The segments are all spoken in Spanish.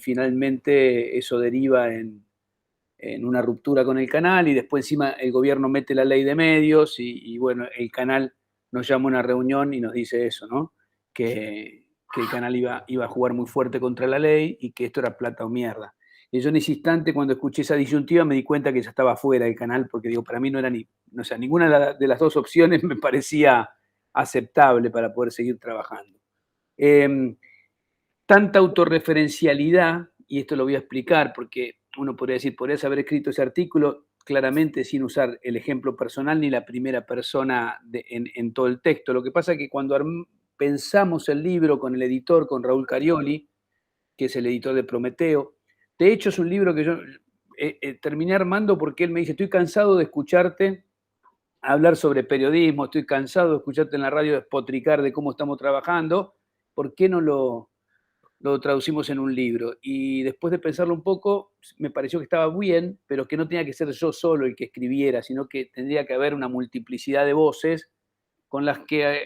finalmente eso deriva en una ruptura con el canal y después encima el gobierno mete la ley de medios y bueno, el canal nos llama a una reunión y nos dice eso, ¿no? Que el canal iba a jugar muy fuerte contra la ley y que esto era plata o mierda. Y yo en ese instante, cuando escuché esa disyuntiva, me di cuenta que ya estaba fuera del canal, porque digo, para mí no era ni, no sé, ninguna de las dos opciones me parecía aceptable para poder seguir trabajando. Eh, Tanta autorreferencialidad, y esto lo voy a explicar porque uno podría decir, podrías haber escrito ese artículo claramente sin usar el ejemplo personal ni la primera persona en todo el texto. Lo que pasa es que cuando pensamos el libro con el editor, con Raúl Carioli, que es el editor de Prometeo, de hecho es un libro que yo terminé armando porque él me dice, estoy cansado de escucharte hablar sobre periodismo, estoy cansado de escucharte en la radio despotricar de cómo estamos trabajando, ¿por qué no lo traducimos en un libro? Y después de pensarlo un poco, me pareció que estaba bien, pero que no tenía que ser yo solo el que escribiera, sino que tendría que haber una multiplicidad de voces con las que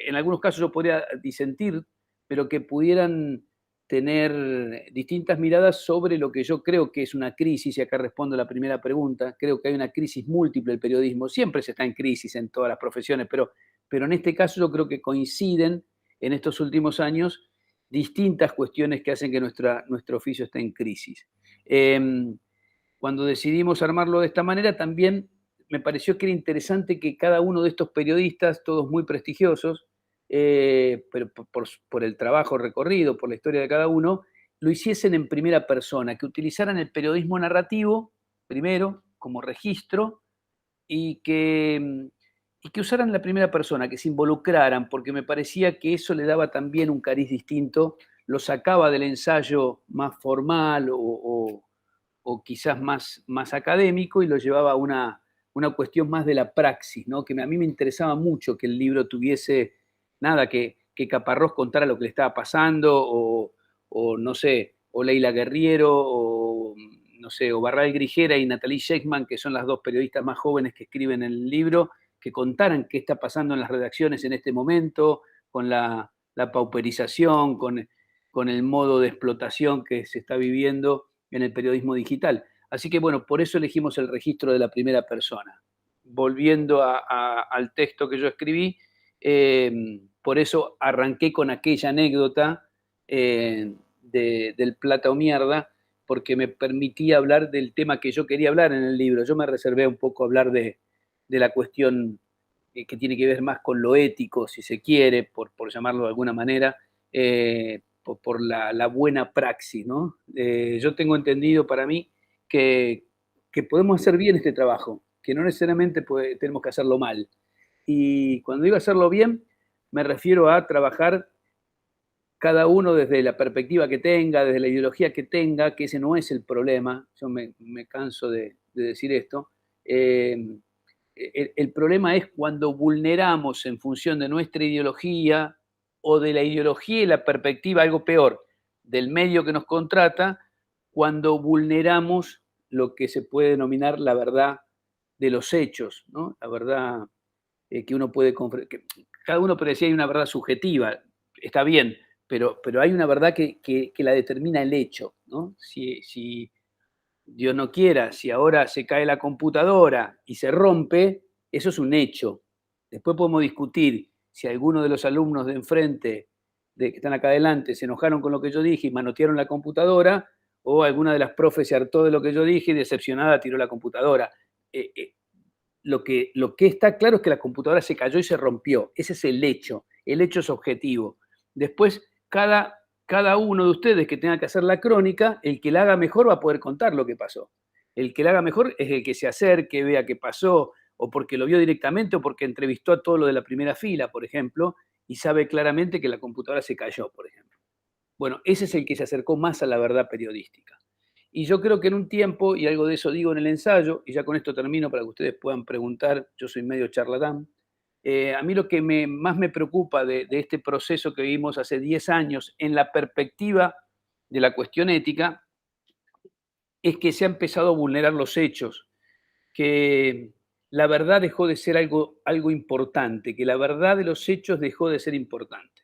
en algunos casos yo podría disentir, pero que pudieran tener distintas miradas sobre lo que yo creo que es una crisis, y acá respondo a la primera pregunta, creo que hay una crisis múltiple del periodismo, siempre se está en crisis en todas las profesiones, pero en este caso yo creo que coinciden en estos últimos años distintas cuestiones que hacen que nuestro oficio esté en crisis. Cuando decidimos armarlo de esta manera, también me pareció que era interesante que cada uno de estos periodistas, todos muy prestigiosos, pero por el trabajo recorrido, por la historia de cada uno, lo hiciesen en primera persona, que utilizaran el periodismo narrativo, primero, como registro, y que usaran la primera persona, que se involucraran, porque me parecía que eso le daba también un cariz distinto, lo sacaba del ensayo más formal o quizás más académico y lo llevaba a una cuestión más de la praxis, ¿no? Que a mí me interesaba mucho que el libro tuviese, nada, que Caparrós contara lo que le estaba pasando, o no sé, o Leila Guerriero, o no sé, o Barral Grijera y Natalie Sheikhman, que son las dos periodistas más jóvenes que escriben el libro, que contaran qué está pasando en las redacciones en este momento, con la pauperización, con el modo de explotación que se está viviendo en el periodismo digital. Así que bueno, por eso elegimos el registro de la primera persona. Volviendo al texto que yo escribí, por eso arranqué con aquella anécdota del plata o mierda, porque me permitía hablar del tema que yo quería hablar en el libro. Yo me reservé un poco hablar de la cuestión que tiene que ver más con lo ético, si se quiere, por llamarlo de alguna manera, por la buena praxis, ¿no? Yo tengo entendido para mí que podemos hacer bien este trabajo, que no necesariamente tenemos que hacerlo mal. Y cuando digo hacerlo bien, me refiero a trabajar cada uno desde la perspectiva que tenga, desde la ideología que tenga, que ese no es el problema, yo me canso de decir esto. El problema es cuando vulneramos en función de nuestra ideología o de la ideología y la perspectiva, algo peor, del medio que nos contrata, cuando vulneramos lo que se puede denominar la verdad de los hechos, ¿no? La verdad que uno puede... Cada uno puede decir hay una verdad subjetiva, está bien, pero hay una verdad que la determina el hecho, ¿no? Si Dios no quiera, si ahora se cae la computadora y se rompe, eso es un hecho. Después podemos discutir si alguno de los alumnos de enfrente, que están acá adelante, se enojaron con lo que yo dije y manotearon la computadora, o alguna de las profes se hartó de lo que yo dije y decepcionada tiró la computadora. Eh, eh, lo que está claro es que la computadora se cayó y se rompió. Ese es el hecho es objetivo. Después, cada uno de ustedes que tenga que hacer la crónica, el que la haga mejor va a poder contar lo que pasó. El que la haga mejor es el que se acerque, vea qué pasó, o porque lo vio directamente, o porque entrevistó a todo lo de la primera fila, por ejemplo, y sabe claramente que la computadora se cayó, por ejemplo. Bueno, ese es el que se acercó más a la verdad periodística. Y yo creo que en un tiempo, y algo de eso digo en el ensayo, y ya con esto termino para que ustedes puedan preguntar, yo soy medio charlatán, a mí lo que más me preocupa de este proceso que vivimos hace 10 años en la perspectiva de la cuestión ética es que se ha empezado a vulnerar los hechos, que la verdad dejó de ser algo importante, que la verdad de los hechos dejó de ser importante.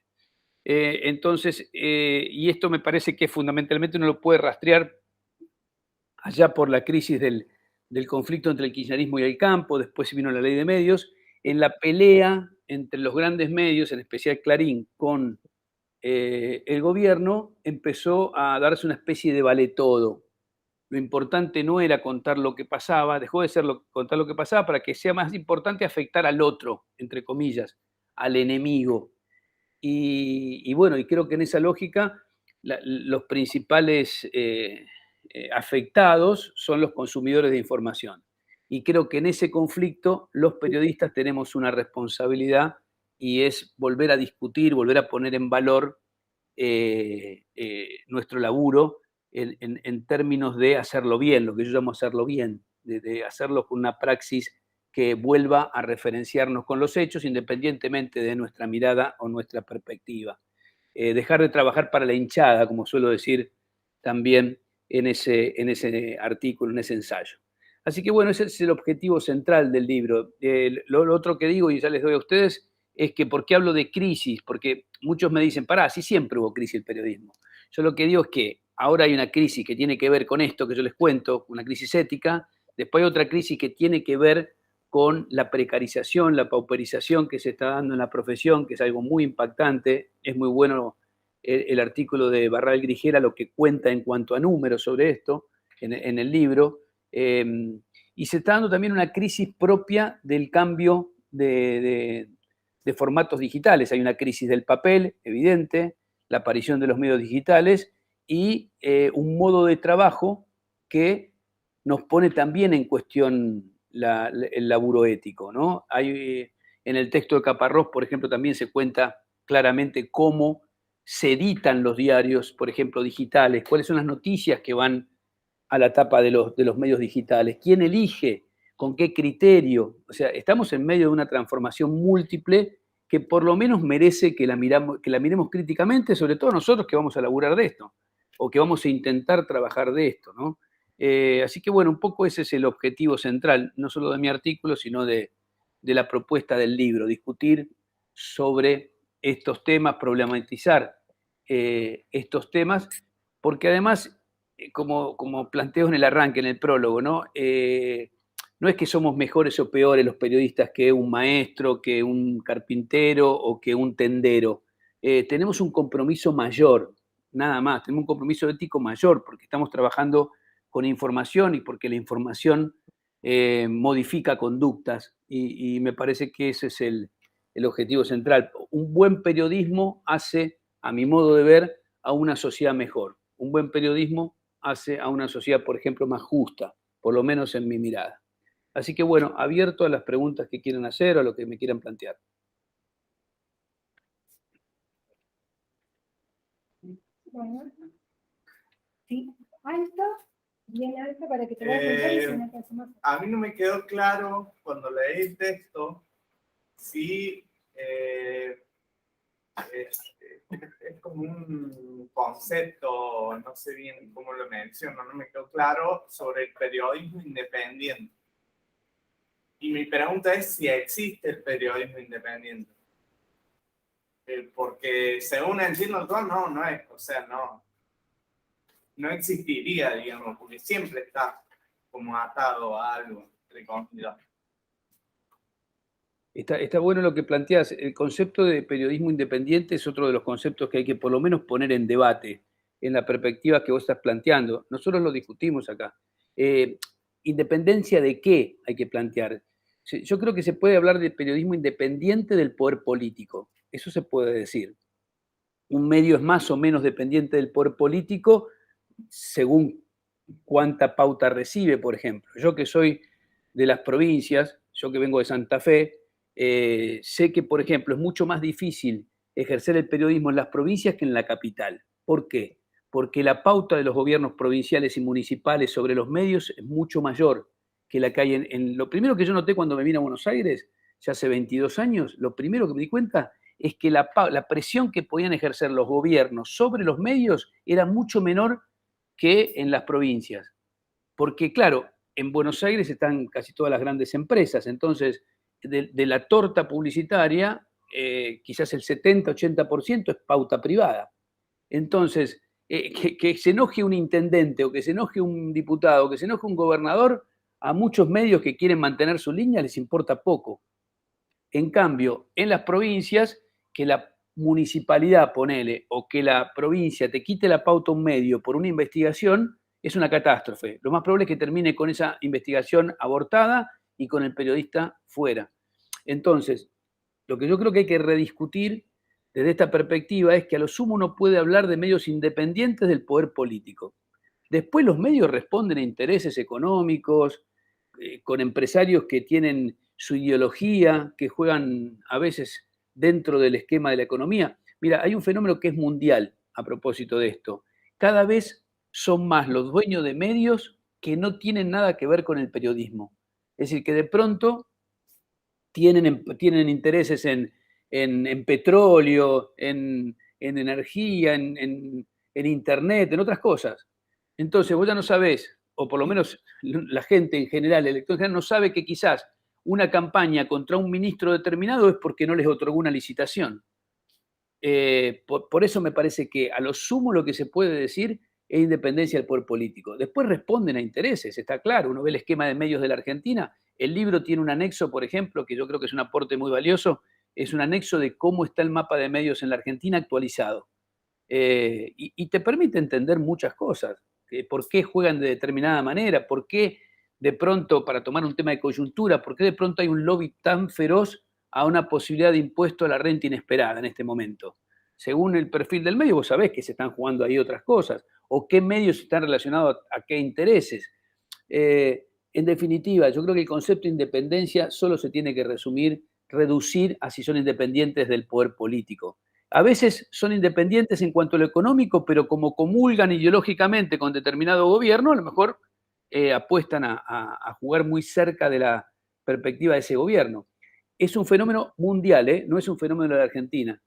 Entonces, y esto me parece que fundamentalmente uno lo puede rastrear allá por la crisis del conflicto entre el kirchnerismo y el campo, después vino la ley de medios, en la pelea entre los grandes medios, en especial Clarín, con el gobierno, empezó a darse una especie de vale todo. Lo importante no era contar lo que pasaba, dejó de ser contar lo que pasaba para que sea más importante afectar al otro, entre comillas, al enemigo. Y bueno, y creo que en esa lógica los principales afectados son los consumidores de información. Y creo que en ese conflicto los periodistas tenemos una responsabilidad y es volver a discutir, volver a poner en valor nuestro laburo en términos de hacerlo bien, lo que yo llamo hacerlo bien, de hacerlo con una praxis que vuelva a referenciarnos con los hechos independientemente de nuestra mirada o nuestra perspectiva. Dejar de trabajar para la hinchada, como suelo decir también en ese artículo, en ese ensayo. Así que bueno, ese es el objetivo central del libro. Lo otro que digo, y ya les doy a ustedes, es que ¿por qué hablo de crisis? Porque muchos me dicen, pará, sí siempre hubo crisis el periodismo. Yo lo que digo es que ahora hay una crisis que tiene que ver con esto que yo les cuento, una crisis ética, después hay otra crisis que tiene que ver con la precarización, la pauperización que se está dando en la profesión, que es algo muy impactante. Es muy bueno el artículo de Barral Grijera, lo que cuenta en cuanto a números sobre esto en el libro. Y se está dando también una crisis propia del cambio de formatos digitales. Hay una crisis del papel, evidente, la aparición de los medios digitales y un modo de trabajo que nos pone también en cuestión el laburo ético, ¿no? Hay, en el texto de Caparrós, por ejemplo, también se cuenta claramente cómo se editan los diarios, por ejemplo, digitales, cuáles son las noticias que van a la tapa de los medios digitales, quién elige, con qué criterio. O sea, estamos en medio de una transformación múltiple que por lo menos merece que que la miremos críticamente, sobre todo nosotros que vamos a laburar de esto, o que vamos a intentar trabajar de esto, ¿no? Así que bueno, un poco ese es el objetivo central, no solo de mi artículo, sino de la propuesta del libro, discutir sobre estos temas, problematizar estos temas, porque además, como planteo en el arranque, en el prólogo, ¿no? No es que somos mejores o peores los periodistas que un maestro, que un carpintero o que un tendero. Tenemos un compromiso mayor, nada más, tenemos un compromiso ético mayor, porque estamos trabajando con información y porque la información modifica conductas y me parece que ese es el objetivo central. Un buen periodismo hace, a mi modo de ver, a una sociedad mejor. Un buen periodismo hace a una sociedad, por ejemplo, más justa, por lo menos en mi mirada. Así que bueno, abierto a las preguntas que quieran hacer o a lo que me quieran plantear. Bueno, sí, alto, bien alto para que te vayas a contar y si no te hacemos. A mí no me quedó claro cuando leí el texto si es como un concepto, no sé bien cómo lo menciono, no me quedó claro sobre el periodismo independiente. Y mi pregunta es si existe el periodismo independiente. Porque según entiendo todo, no es, o sea, no existiría, digamos, porque siempre está como atado a algo, entre comillas. Está bueno lo que planteas. El concepto de periodismo independiente es otro de los conceptos que hay que por lo menos poner en debate en la perspectiva que vos estás planteando. Nosotros lo discutimos acá. ¿Independencia de qué hay que plantear? Yo creo que se puede hablar de periodismo independiente del poder político. Eso se puede decir. Un medio es más o menos dependiente del poder político según cuánta pauta recibe, por ejemplo. Yo que soy de las provincias, yo que vengo de Santa Fe, sé que, por ejemplo, es mucho más difícil ejercer el periodismo en las provincias que en la capital. ¿Por qué? Porque la pauta de los gobiernos provinciales y municipales sobre los medios es mucho mayor que la que hay Lo primero que yo noté cuando me vine a Buenos Aires, ya hace 22 años, lo primero que me di cuenta es que la presión que podían ejercer los gobiernos sobre los medios era mucho menor que en las provincias. Porque, claro, en Buenos Aires están casi todas las grandes empresas, entonces de la torta publicitaria quizás el 70-80% es pauta privada. Entonces, que se enoje un intendente o que se enoje un diputado o que se enoje un gobernador, a muchos medios que quieren mantener su línea les importa poco. En cambio, en las provincias, que la municipalidad, ponele, o que la provincia te quite la pauta a un medio por una investigación, es una catástrofe. Lo más probable es que termine con esa investigación abortada y con el periodista fuera. Entonces, lo que yo creo que hay que rediscutir desde esta perspectiva es que a lo sumo uno puede hablar de medios independientes del poder político. Después los medios responden a intereses económicos, con empresarios que tienen su ideología, que juegan a veces dentro del esquema de la economía. Mira, hay un fenómeno que es mundial a propósito de esto. Cada vez son más los dueños de medios que no tienen nada que ver con el periodismo. Es decir, que de pronto tienen intereses en petróleo, en energía, en internet, en otras cosas. Entonces vos ya no sabés, o por lo menos la gente en general, el elector en general, no sabe que quizás una campaña contra un ministro determinado es porque no les otorgó una licitación. Por eso me parece que a lo sumo lo que se puede decir es independencia del poder político. Después responden a intereses, está claro. Uno ve el esquema de medios de la Argentina. El libro tiene un anexo, por ejemplo, que yo creo que es un aporte muy valioso, es un anexo de cómo está el mapa de medios en la Argentina actualizado. Y te permite entender muchas cosas. ¿Por qué juegan de determinada manera? ¿Por qué de pronto, para tomar un tema de coyuntura, por qué de pronto hay un lobby tan feroz a una posibilidad de impuesto a la renta inesperada en este momento? Según el perfil del medio, vos sabés que se están jugando ahí otras cosas, o qué medios están relacionados a qué intereses. En definitiva, yo creo que el concepto de independencia solo se tiene que reducir a si son independientes del poder político. A veces son independientes en cuanto a lo económico, pero como comulgan ideológicamente con determinado gobierno, a lo mejor apuestan a jugar muy cerca de la perspectiva de ese gobierno. Es un fenómeno mundial, no es un fenómeno de la Argentina.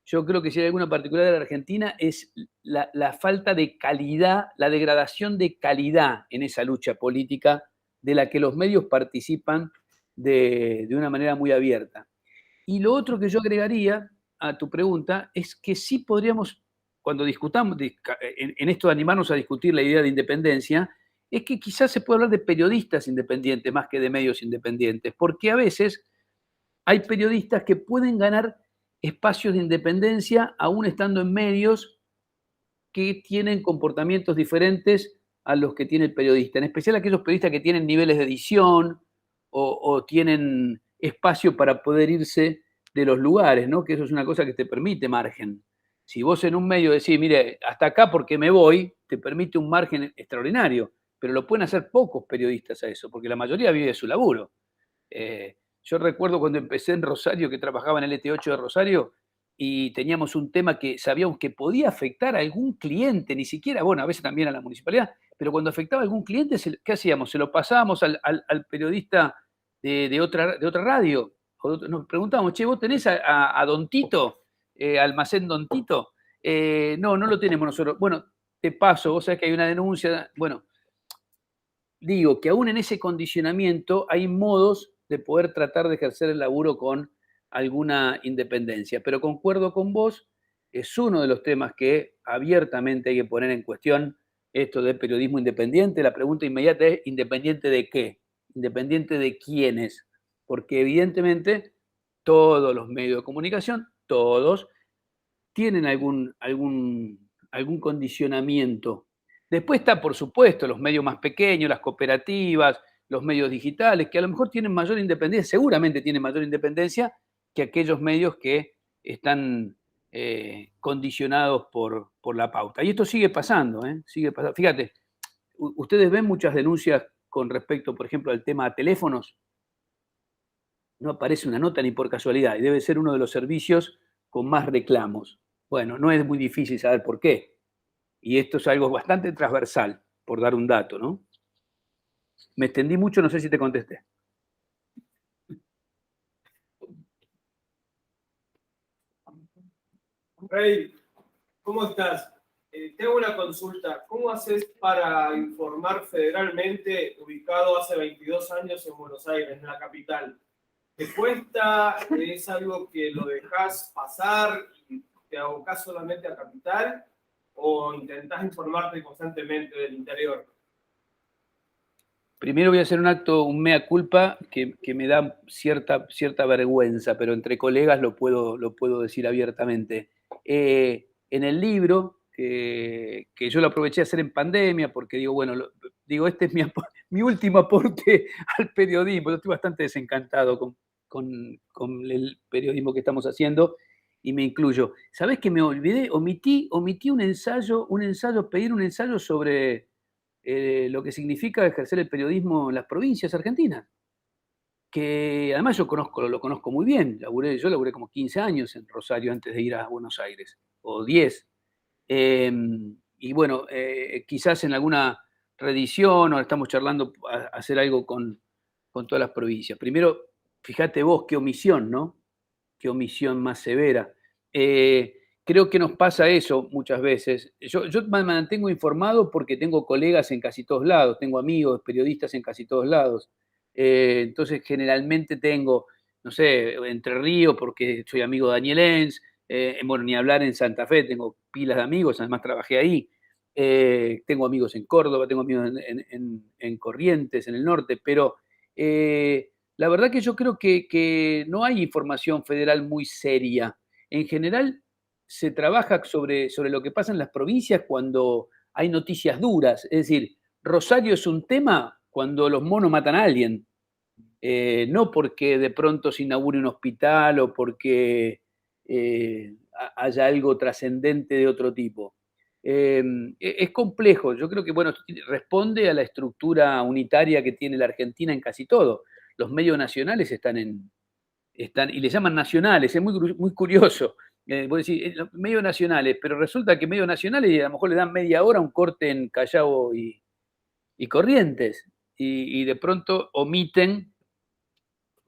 Yo creo que si hay alguna particular de la Argentina es la falta de calidad, la degradación de calidad en esa lucha política de la que los medios participan de una manera muy abierta. Y lo otro que yo agregaría a tu pregunta es que sí podríamos, cuando discutamos, en esto de animarnos a discutir la idea de independencia, es que quizás se puede hablar de periodistas independientes más que de medios independientes, porque a veces hay periodistas que pueden ganar espacios de independencia aún estando en medios que tienen comportamientos diferentes a los que tiene el periodista, en especial aquellos periodistas que tienen niveles de edición o tienen espacio para poder irse de los lugares, ¿no? Que eso es una cosa que te permite margen. Si vos en un medio decís, mire, hasta acá porque me voy, te permite un margen extraordinario, pero lo pueden hacer pocos periodistas a eso, porque la mayoría vive de su laburo. Yo recuerdo cuando empecé en Rosario, que trabajaba en el ET8 de Rosario, y teníamos un tema que sabíamos que podía afectar a algún cliente, ni siquiera, bueno, a veces también a la municipalidad, pero cuando afectaba a algún cliente, ¿qué hacíamos? Se lo pasábamos al periodista de otra radio. Nos preguntábamos, che, ¿vos tenés a Don Tito, almacén Don Tito? No, no lo tenemos nosotros. Bueno, te paso, vos sabés que hay una denuncia. Bueno, digo que aún en ese condicionamiento hay modos de poder tratar de ejercer el laburo con alguna independencia. Pero concuerdo con vos, es uno de los temas que abiertamente hay que poner en cuestión, esto del periodismo independiente. La pregunta inmediata es, ¿independiente de qué? ¿Independiente de quiénes? Porque evidentemente todos los medios de comunicación, todos, tienen algún condicionamiento. Después está, por supuesto, los medios más pequeños, las cooperativas, los medios digitales, que a lo mejor tienen mayor independencia, seguramente tienen mayor independencia que aquellos medios que están condicionados por la pauta. Y esto sigue pasando, sigue pasando. Fíjate, ustedes ven muchas denuncias con respecto, por ejemplo, al tema de teléfonos. No aparece una nota ni por casualidad, y debe ser uno de los servicios con más reclamos. Bueno, no es muy difícil saber por qué. Y esto es algo bastante transversal, por dar un dato, ¿no? Me extendí mucho, no sé si te contesté. Rey, ¿cómo estás? Tengo una consulta. ¿Cómo haces para informar federalmente, ubicado hace 22 años en Buenos Aires, en la capital? ¿Te cuesta? ¿Es algo que lo dejas pasar y te abocás solamente a Capital? ¿O intentás informarte constantemente del interior? Primero voy a hacer un mea culpa que me da cierta vergüenza, pero entre colegas lo puedo decir abiertamente. En el libro, que yo lo aproveché a hacer en pandemia, porque digo, bueno, digo, este es mi último aporte al periodismo. Yo estoy bastante desencantado con el periodismo que estamos haciendo y me incluyo. ¿Sabés que me olvidé? Omití un ensayo, pedir un ensayo sobre lo que significa ejercer el periodismo en las provincias argentinas, que además yo lo conozco muy bien. Yo laburé como 15 años en Rosario antes de ir a Buenos Aires, o 10. Y bueno, quizás en alguna reedición o estamos charlando a hacer algo con todas las provincias. Primero, fíjate vos qué omisión, ¿no? Qué omisión más severa. Creo que nos pasa eso muchas veces. Yo me mantengo informado porque tengo colegas en casi todos lados, tengo amigos, periodistas en casi todos lados. Entonces, generalmente tengo, no sé, Entre Ríos porque soy amigo de Daniel Enz, bueno, ni hablar en Santa Fe, tengo pilas de amigos, además trabajé ahí. Tengo amigos en Córdoba, tengo amigos en Corrientes, en el norte, pero la verdad que yo creo que no hay información federal muy seria. En general, se trabaja sobre lo que pasa en las provincias cuando hay noticias duras. Es decir, Rosario es un tema cuando los monos matan a alguien. No porque de pronto se inaugure un hospital o porque haya algo trascendente de otro tipo. Es complejo, yo creo que bueno, responde a la estructura unitaria que tiene la Argentina en casi todo. Los medios nacionales están y le llaman nacionales, es muy curioso. Vos decís, medios nacionales, pero resulta que medios nacionales a lo mejor le dan media hora un corte en Callao y Corrientes, y de pronto omiten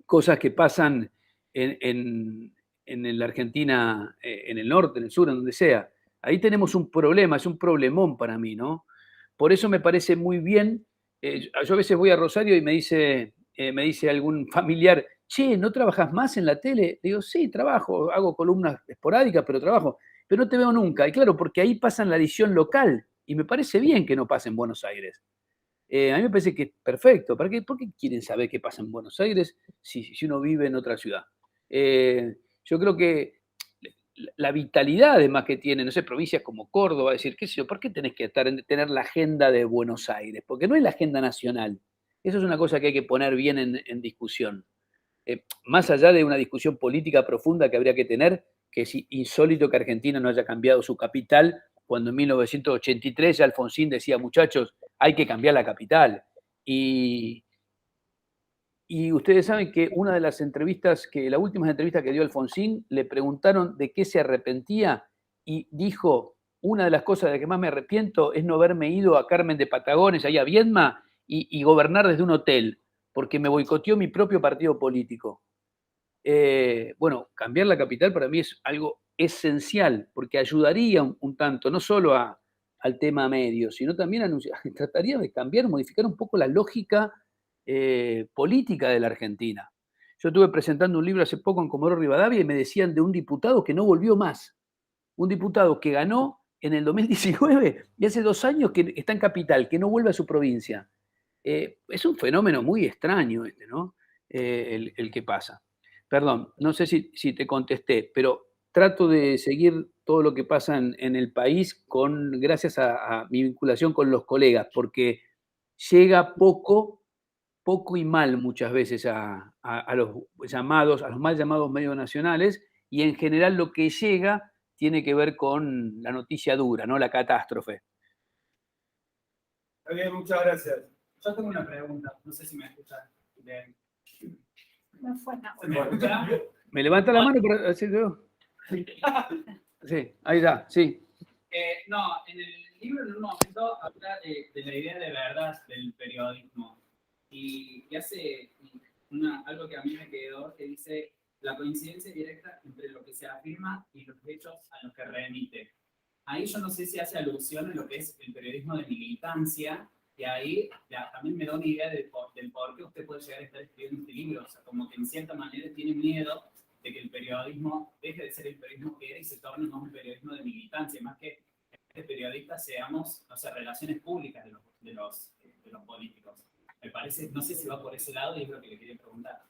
cosas que pasan en la Argentina, en el norte, en el sur, en donde sea. Ahí tenemos un problema, es un problemón para mí, ¿no? Por eso me parece muy bien. Yo a veces voy a Rosario y me dice algún familiar, che, ¿no trabajas más en la tele? Le digo, sí, trabajo, hago columnas esporádicas, pero trabajo, pero no te veo nunca. Y claro, porque ahí pasan la edición local y me parece bien que no pase en Buenos Aires. A mí me parece que es perfecto. ¿Por qué quieren saber qué pasa en Buenos Aires si uno vive en otra ciudad? Yo creo que la vitalidad además que tiene, no sé, provincias como Córdoba, decir, qué sé yo, ¿por qué tenés que tener la agenda de Buenos Aires? Porque no es la agenda nacional. Eso es una cosa que hay que poner bien en discusión. Más allá de una discusión política profunda que habría que tener, que es insólito que Argentina no haya cambiado su capital, cuando en 1983 ya Alfonsín decía, muchachos, hay que cambiar la capital. Y ustedes saben que una de las entrevistas, las últimas entrevistas que dio Alfonsín, le preguntaron de qué se arrepentía y dijo, una de las cosas de que más me arrepiento es no haberme ido a Carmen de Patagones, ahí a Viedma, y gobernar desde un hotel, porque me boicoteó mi propio partido político. Bueno, cambiar la capital para mí es algo esencial, porque ayudaría un tanto, no solo al tema medio, sino también trataría de cambiar, modificar un poco la lógica política de la Argentina. Yo estuve presentando un libro hace poco en Comodoro Rivadavia y me decían de un diputado que no volvió más. Un diputado que ganó en el 2019 y hace 2 años que está en capital, que no vuelve a su provincia. Es un fenómeno muy extraño ¿no? El que pasa. Perdón, no sé si te contesté, pero trato de seguir todo lo que pasa en el país gracias a mi vinculación con los colegas, porque llega poco y mal muchas veces a los mal llamados medios nacionales, y en general lo que llega tiene que ver con la noticia dura, ¿no? La catástrofe. Está bien, muchas gracias. Yo tengo una pregunta, no sé si me escuchan bien. No fue nada. ¿Se me escucha? ¿Me levanta la mano para decir yo? Sí, ahí está, sí. No, en el libro en un momento habla de la idea de verdad del periodismo y hace algo que a mí me quedó, que dice la coincidencia directa entre lo que se afirma y los hechos a los que remite. Ahí yo no sé si hace alusión a lo que es el periodismo de militancia Y ahí también me da una idea del por qué usted puede llegar a estar escribiendo este libro. O sea, como que en cierta manera tiene miedo de que el periodismo deje de ser el periodismo que era y se torne más un periodismo de militancia, más que periodistas seamos, o sea, relaciones públicas de los políticos. Me parece, no sé si va por ese lado y es lo que le quería preguntar.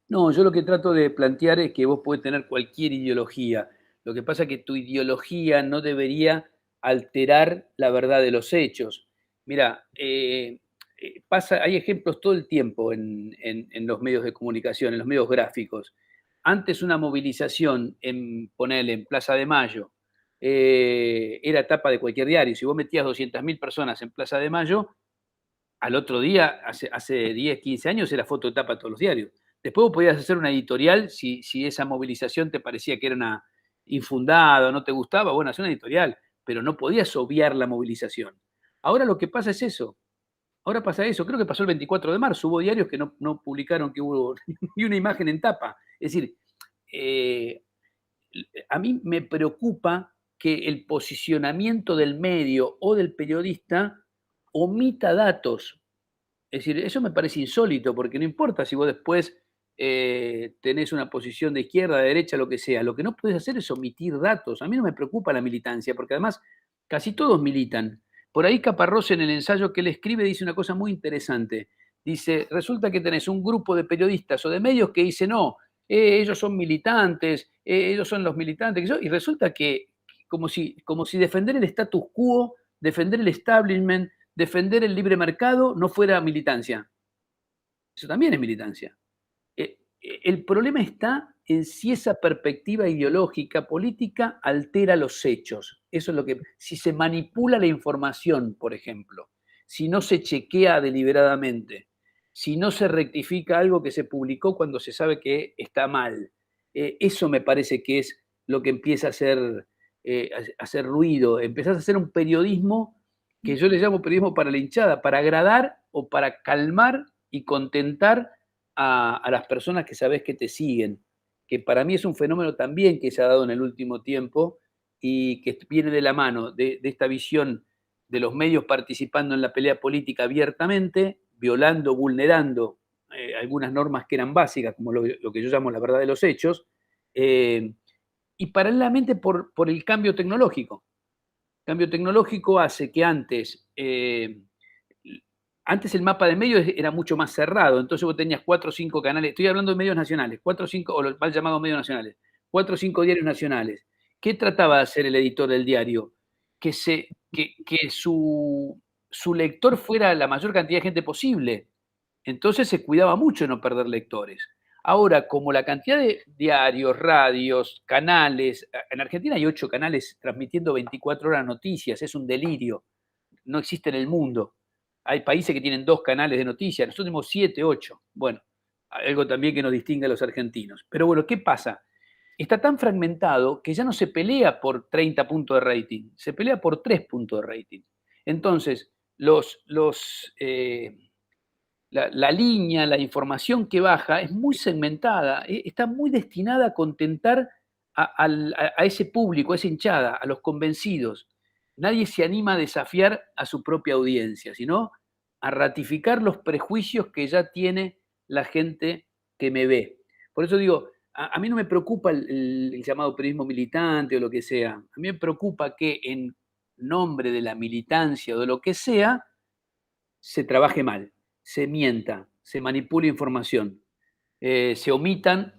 No, yo lo que trato de plantear es que vos podés tener cualquier ideología. Lo que pasa es que tu ideología no debería alterar la verdad de los hechos. Mira, hay ejemplos todo el tiempo en los medios de comunicación, en los medios gráficos. Antes una movilización ponele, en Plaza de Mayo, era tapa de cualquier diario. Si vos metías 200.000 personas en Plaza de Mayo, al otro día, hace 10, 15 años, era foto de tapa de todos los diarios. Después vos podías hacer una editorial si esa movilización te parecía que era una infundada o no te gustaba, bueno, hacer una editorial, pero no podías obviar la movilización. Ahora lo que pasa es eso. Ahora pasa eso. Creo que pasó el 24 de marzo. Hubo diarios que no publicaron que hubo ni una imagen en tapa. Es decir, a mí me preocupa que el posicionamiento del medio o del periodista omita datos. Es decir, eso me parece insólito, porque no importa si vos después tenés una posición de izquierda, de derecha, lo que sea. Lo que no puedes hacer es omitir datos. A mí no me preocupa la militancia, porque además casi todos militan. Por ahí Caparrós, en el ensayo que él escribe, dice una cosa muy interesante. Dice, resulta que tenés un grupo de periodistas o de medios que dicen, no, ellos son militantes, ellos son los militantes, y resulta que como si defender el status quo, defender el establishment, defender el libre mercado no fuera militancia. Eso también es militancia. El problema está en si esa perspectiva ideológica, política, altera los hechos. Eso es lo que. Si se manipula la información, por ejemplo, si no se chequea deliberadamente, si no se rectifica algo que se publicó cuando se sabe que está mal. Eso me parece que es lo que empieza a hacer ruido. Empezás a hacer un periodismo que yo le llamo periodismo para la hinchada, para agradar o para calmar y contentar a las personas que sabes que te siguen, que para mí es un fenómeno también que se ha dado en el último tiempo y que viene de la mano de esta visión de los medios participando en la pelea política abiertamente, violando, vulnerando algunas normas que eran básicas, como lo que yo llamo la verdad de los hechos, y paralelamente por el cambio tecnológico. El cambio tecnológico hace que antes el mapa de medios era mucho más cerrado, entonces vos tenías 4 o 5 canales, estoy hablando de medios nacionales, 4 o 5, o los mal llamados medios nacionales, 4 o 5 diarios nacionales. ¿Qué trataba de hacer el editor del diario? Que su lector fuera la mayor cantidad de gente posible. Entonces se cuidaba mucho de no perder lectores. Ahora, como la cantidad de diarios, radios, canales, en Argentina hay 8 canales transmitiendo 24 horas noticias, es un delirio, no existe en el mundo. Hay países que tienen 2 canales de noticias, nosotros tenemos 7, 8. Bueno, algo también que nos distingue a los argentinos. Pero bueno, ¿qué pasa? Está tan fragmentado que ya no se pelea por 30 puntos de rating, se pelea por 3 puntos de rating. Entonces, la línea, la información que baja es muy segmentada, está muy destinada a contentar a ese público, a esa hinchada, a los convencidos. Nadie se anima a desafiar a su propia audiencia, sino a ratificar los prejuicios que ya tiene la gente que me ve. Por eso digo, a mí no me preocupa el llamado periodismo militante o lo que sea. A mí me preocupa que en nombre de la militancia o de lo que sea, se trabaje mal, se mienta, se manipule información, se omitan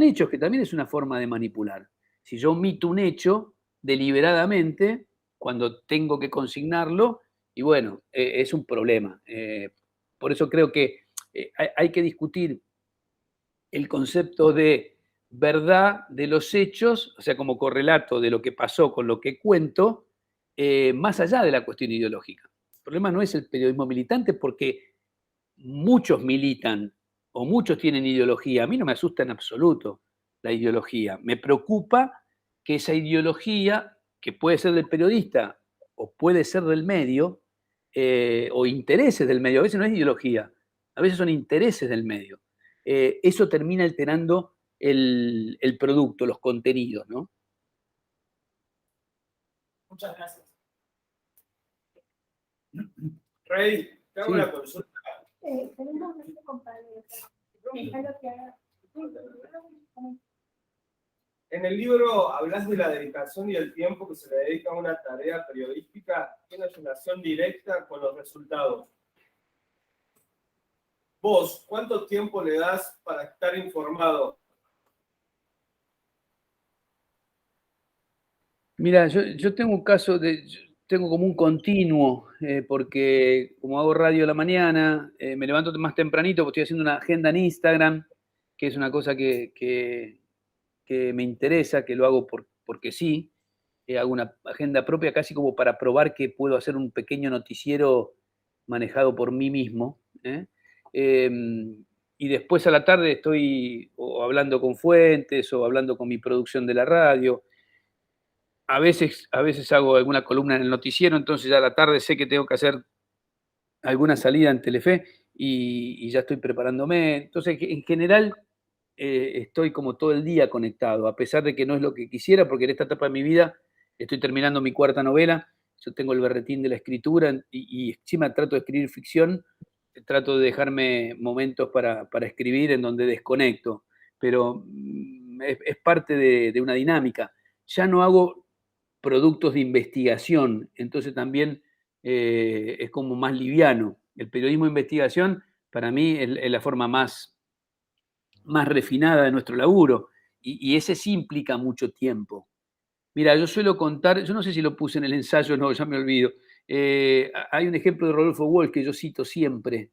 hechos, que también es una forma de manipular. Si yo omito un hecho deliberadamente, cuando tengo que consignarlo, y bueno, es un problema. Por eso creo que hay que discutir el concepto de verdad de los hechos, o sea, como correlato de lo que pasó con lo que cuento, más allá de la cuestión ideológica. El problema no es el periodismo militante porque muchos militan o muchos tienen ideología. A mí no me asusta en absoluto la ideología. Me preocupa que esa ideología, que puede ser del periodista o puede ser del medio, o intereses del medio, a veces no es ideología, a veces son intereses del medio. Eso termina alterando el producto, los contenidos, ¿no? Muchas gracias. Rey, te hago Sí. una consulta. Tenemos este compañero. Déjalo que haga. En el libro hablas de la dedicación y el tiempo que se le dedica a una tarea periodística en relación directa con los resultados. Vos, ¿cuánto tiempo le das para estar informado? Mira, yo tengo un caso tengo como un continuo, porque como hago radio a la mañana, me levanto más tempranito porque estoy haciendo una agenda en Instagram, que es una cosa que me interesa, que lo hago porque sí. Hago una agenda propia casi como para probar que puedo hacer un pequeño noticiero manejado por mí mismo, ¿eh? Y después a la tarde estoy o hablando con fuentes o hablando con mi producción de la radio. A veces hago alguna columna en el noticiero, entonces ya a la tarde sé que tengo que hacer alguna salida en Telefe y ya estoy preparándome. Entonces, en general, estoy como todo el día conectado, a pesar de que no es lo que quisiera, porque en esta etapa de mi vida estoy terminando mi cuarta novela, yo tengo el berretín de la escritura y encima trato de escribir ficción, trato de dejarme momentos para escribir en donde desconecto, pero es parte de una dinámica. Ya no hago productos de investigación, entonces también es como más liviano. El periodismo de investigación para mí es la forma más refinada de nuestro laburo y ese sí implica mucho tiempo. Mira, yo suelo contar, yo no sé si lo puse en el ensayo, no, ya me olvido. Hay un ejemplo de Rodolfo Walsh que yo cito siempre.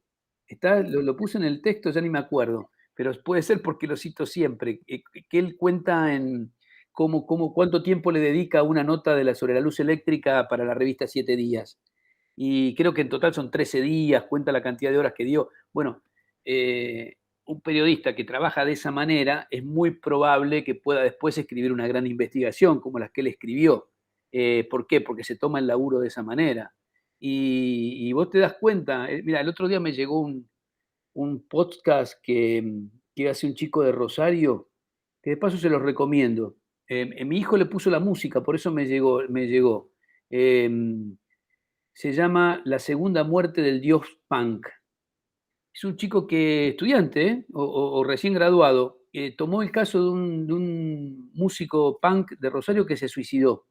Lo puse en el texto, ya ni me acuerdo, pero puede ser porque lo cito siempre, que él cuenta en cuánto tiempo le dedica a una nota sobre la luz eléctrica para la revista 7 días. Y creo que en total son 13 días, cuenta la cantidad de horas que dio. Bueno, un periodista que trabaja de esa manera es muy probable que pueda después escribir una gran investigación como las que él escribió. ¿Por qué? Porque se toma el laburo de esa manera. Y vos te das cuenta, mira, el otro día me llegó un podcast que hace un chico de Rosario, que de paso se los recomiendo. Mi hijo le puso la música, por eso me llegó. Se llama La segunda muerte del dios punk. Es un chico estudiante, o recién graduado, tomó el caso de un músico punk de Rosario que se suicidó.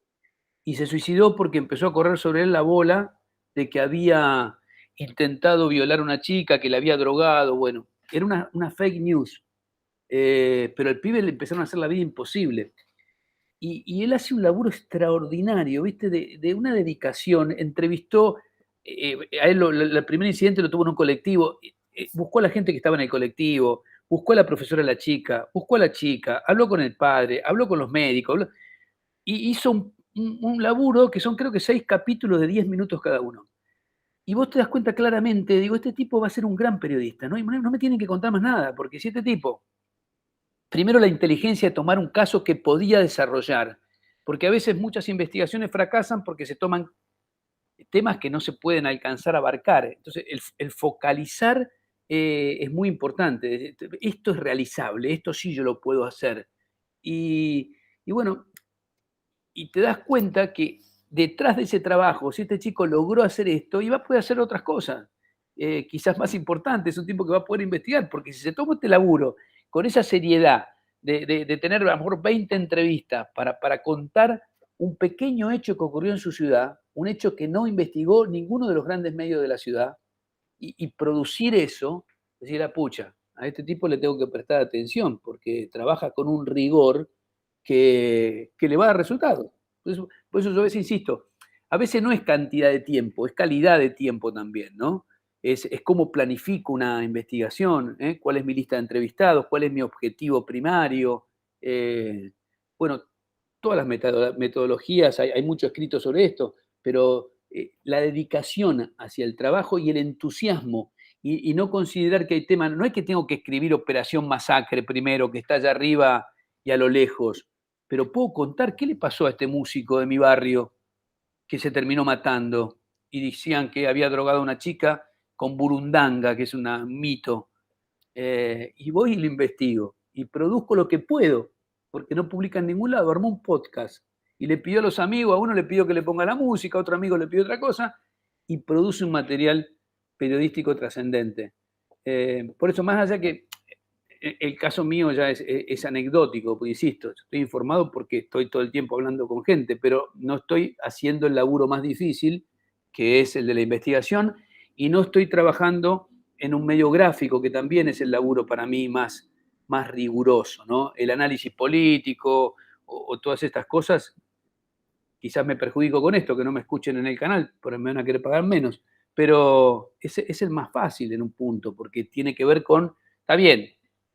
Y se suicidó porque empezó a correr sobre él la bola de que había intentado violar a una chica, que le había drogado. Bueno, era una fake news. Pero al pibe le empezaron a hacer la vida imposible. Y él hace un laburo extraordinario, ¿viste? De una dedicación. Entrevistó, a él el primer incidente lo tuvo en un colectivo, buscó a la gente que estaba en el colectivo, buscó a la profesora de la chica, buscó a la chica, habló con el padre, habló con los médicos, y hizo un laburo que son creo que 6 capítulos de 10 minutos cada uno. Y vos te das cuenta claramente, digo, este tipo va a ser un gran periodista, ¿no? Y no me tienen que contar más nada, porque si este tipo primero la inteligencia de tomar un caso que podía desarrollar, porque a veces muchas investigaciones fracasan porque se toman temas que no se pueden alcanzar a abarcar. Entonces, el focalizar es muy importante. Esto es realizable, esto sí yo lo puedo hacer. Y bueno, y te das cuenta que detrás de ese trabajo, si este chico logró hacer esto, y va a poder hacer otras cosas, quizás más importantes, es un tiempo que va a poder investigar, porque si se toma este laburo con esa seriedad de tener a lo mejor 20 entrevistas para contar un pequeño hecho que ocurrió en su ciudad, un hecho que no investigó ninguno de los grandes medios de la ciudad, y producir eso, decir, pucha, a este tipo le tengo que prestar atención, porque trabaja con un rigor que le va a dar resultados. Por eso yo a veces insisto, a veces no es cantidad de tiempo, es calidad de tiempo también, ¿no? Es cómo planifico una investigación, ¿eh? Cuál es mi lista de entrevistados, cuál es mi objetivo primario. Bueno, todas las metodologías, hay mucho escrito sobre esto, pero la dedicación hacia el trabajo y el entusiasmo, y no considerar que hay temas, no es que tengo que escribir Operación Masacre primero, que está allá arriba y a lo lejos, pero puedo contar qué le pasó a este músico de mi barrio que se terminó matando y decían que había drogado a una chica con burundanga, que es un mito. Y voy y lo investigo y produzco lo que puedo, porque no publica en ningún lado. Armó un podcast y le pidió a los amigos, a uno le pidió que le ponga la música, a otro amigo le pidió otra cosa, y produce un material periodístico trascendente. Por eso, más allá que el caso mío ya es anecdótico, pues insisto, estoy informado porque estoy todo el tiempo hablando con gente, pero no estoy haciendo el laburo más difícil, que es el de la investigación, y no estoy trabajando en un medio gráfico, que también es el laburo para mí más riguroso, ¿no? El análisis político o todas estas cosas, quizás me perjudico con esto, que no me escuchen en el canal, porque me van a querer pagar menos, pero es el más fácil en un punto, porque tiene que ver con, está bien,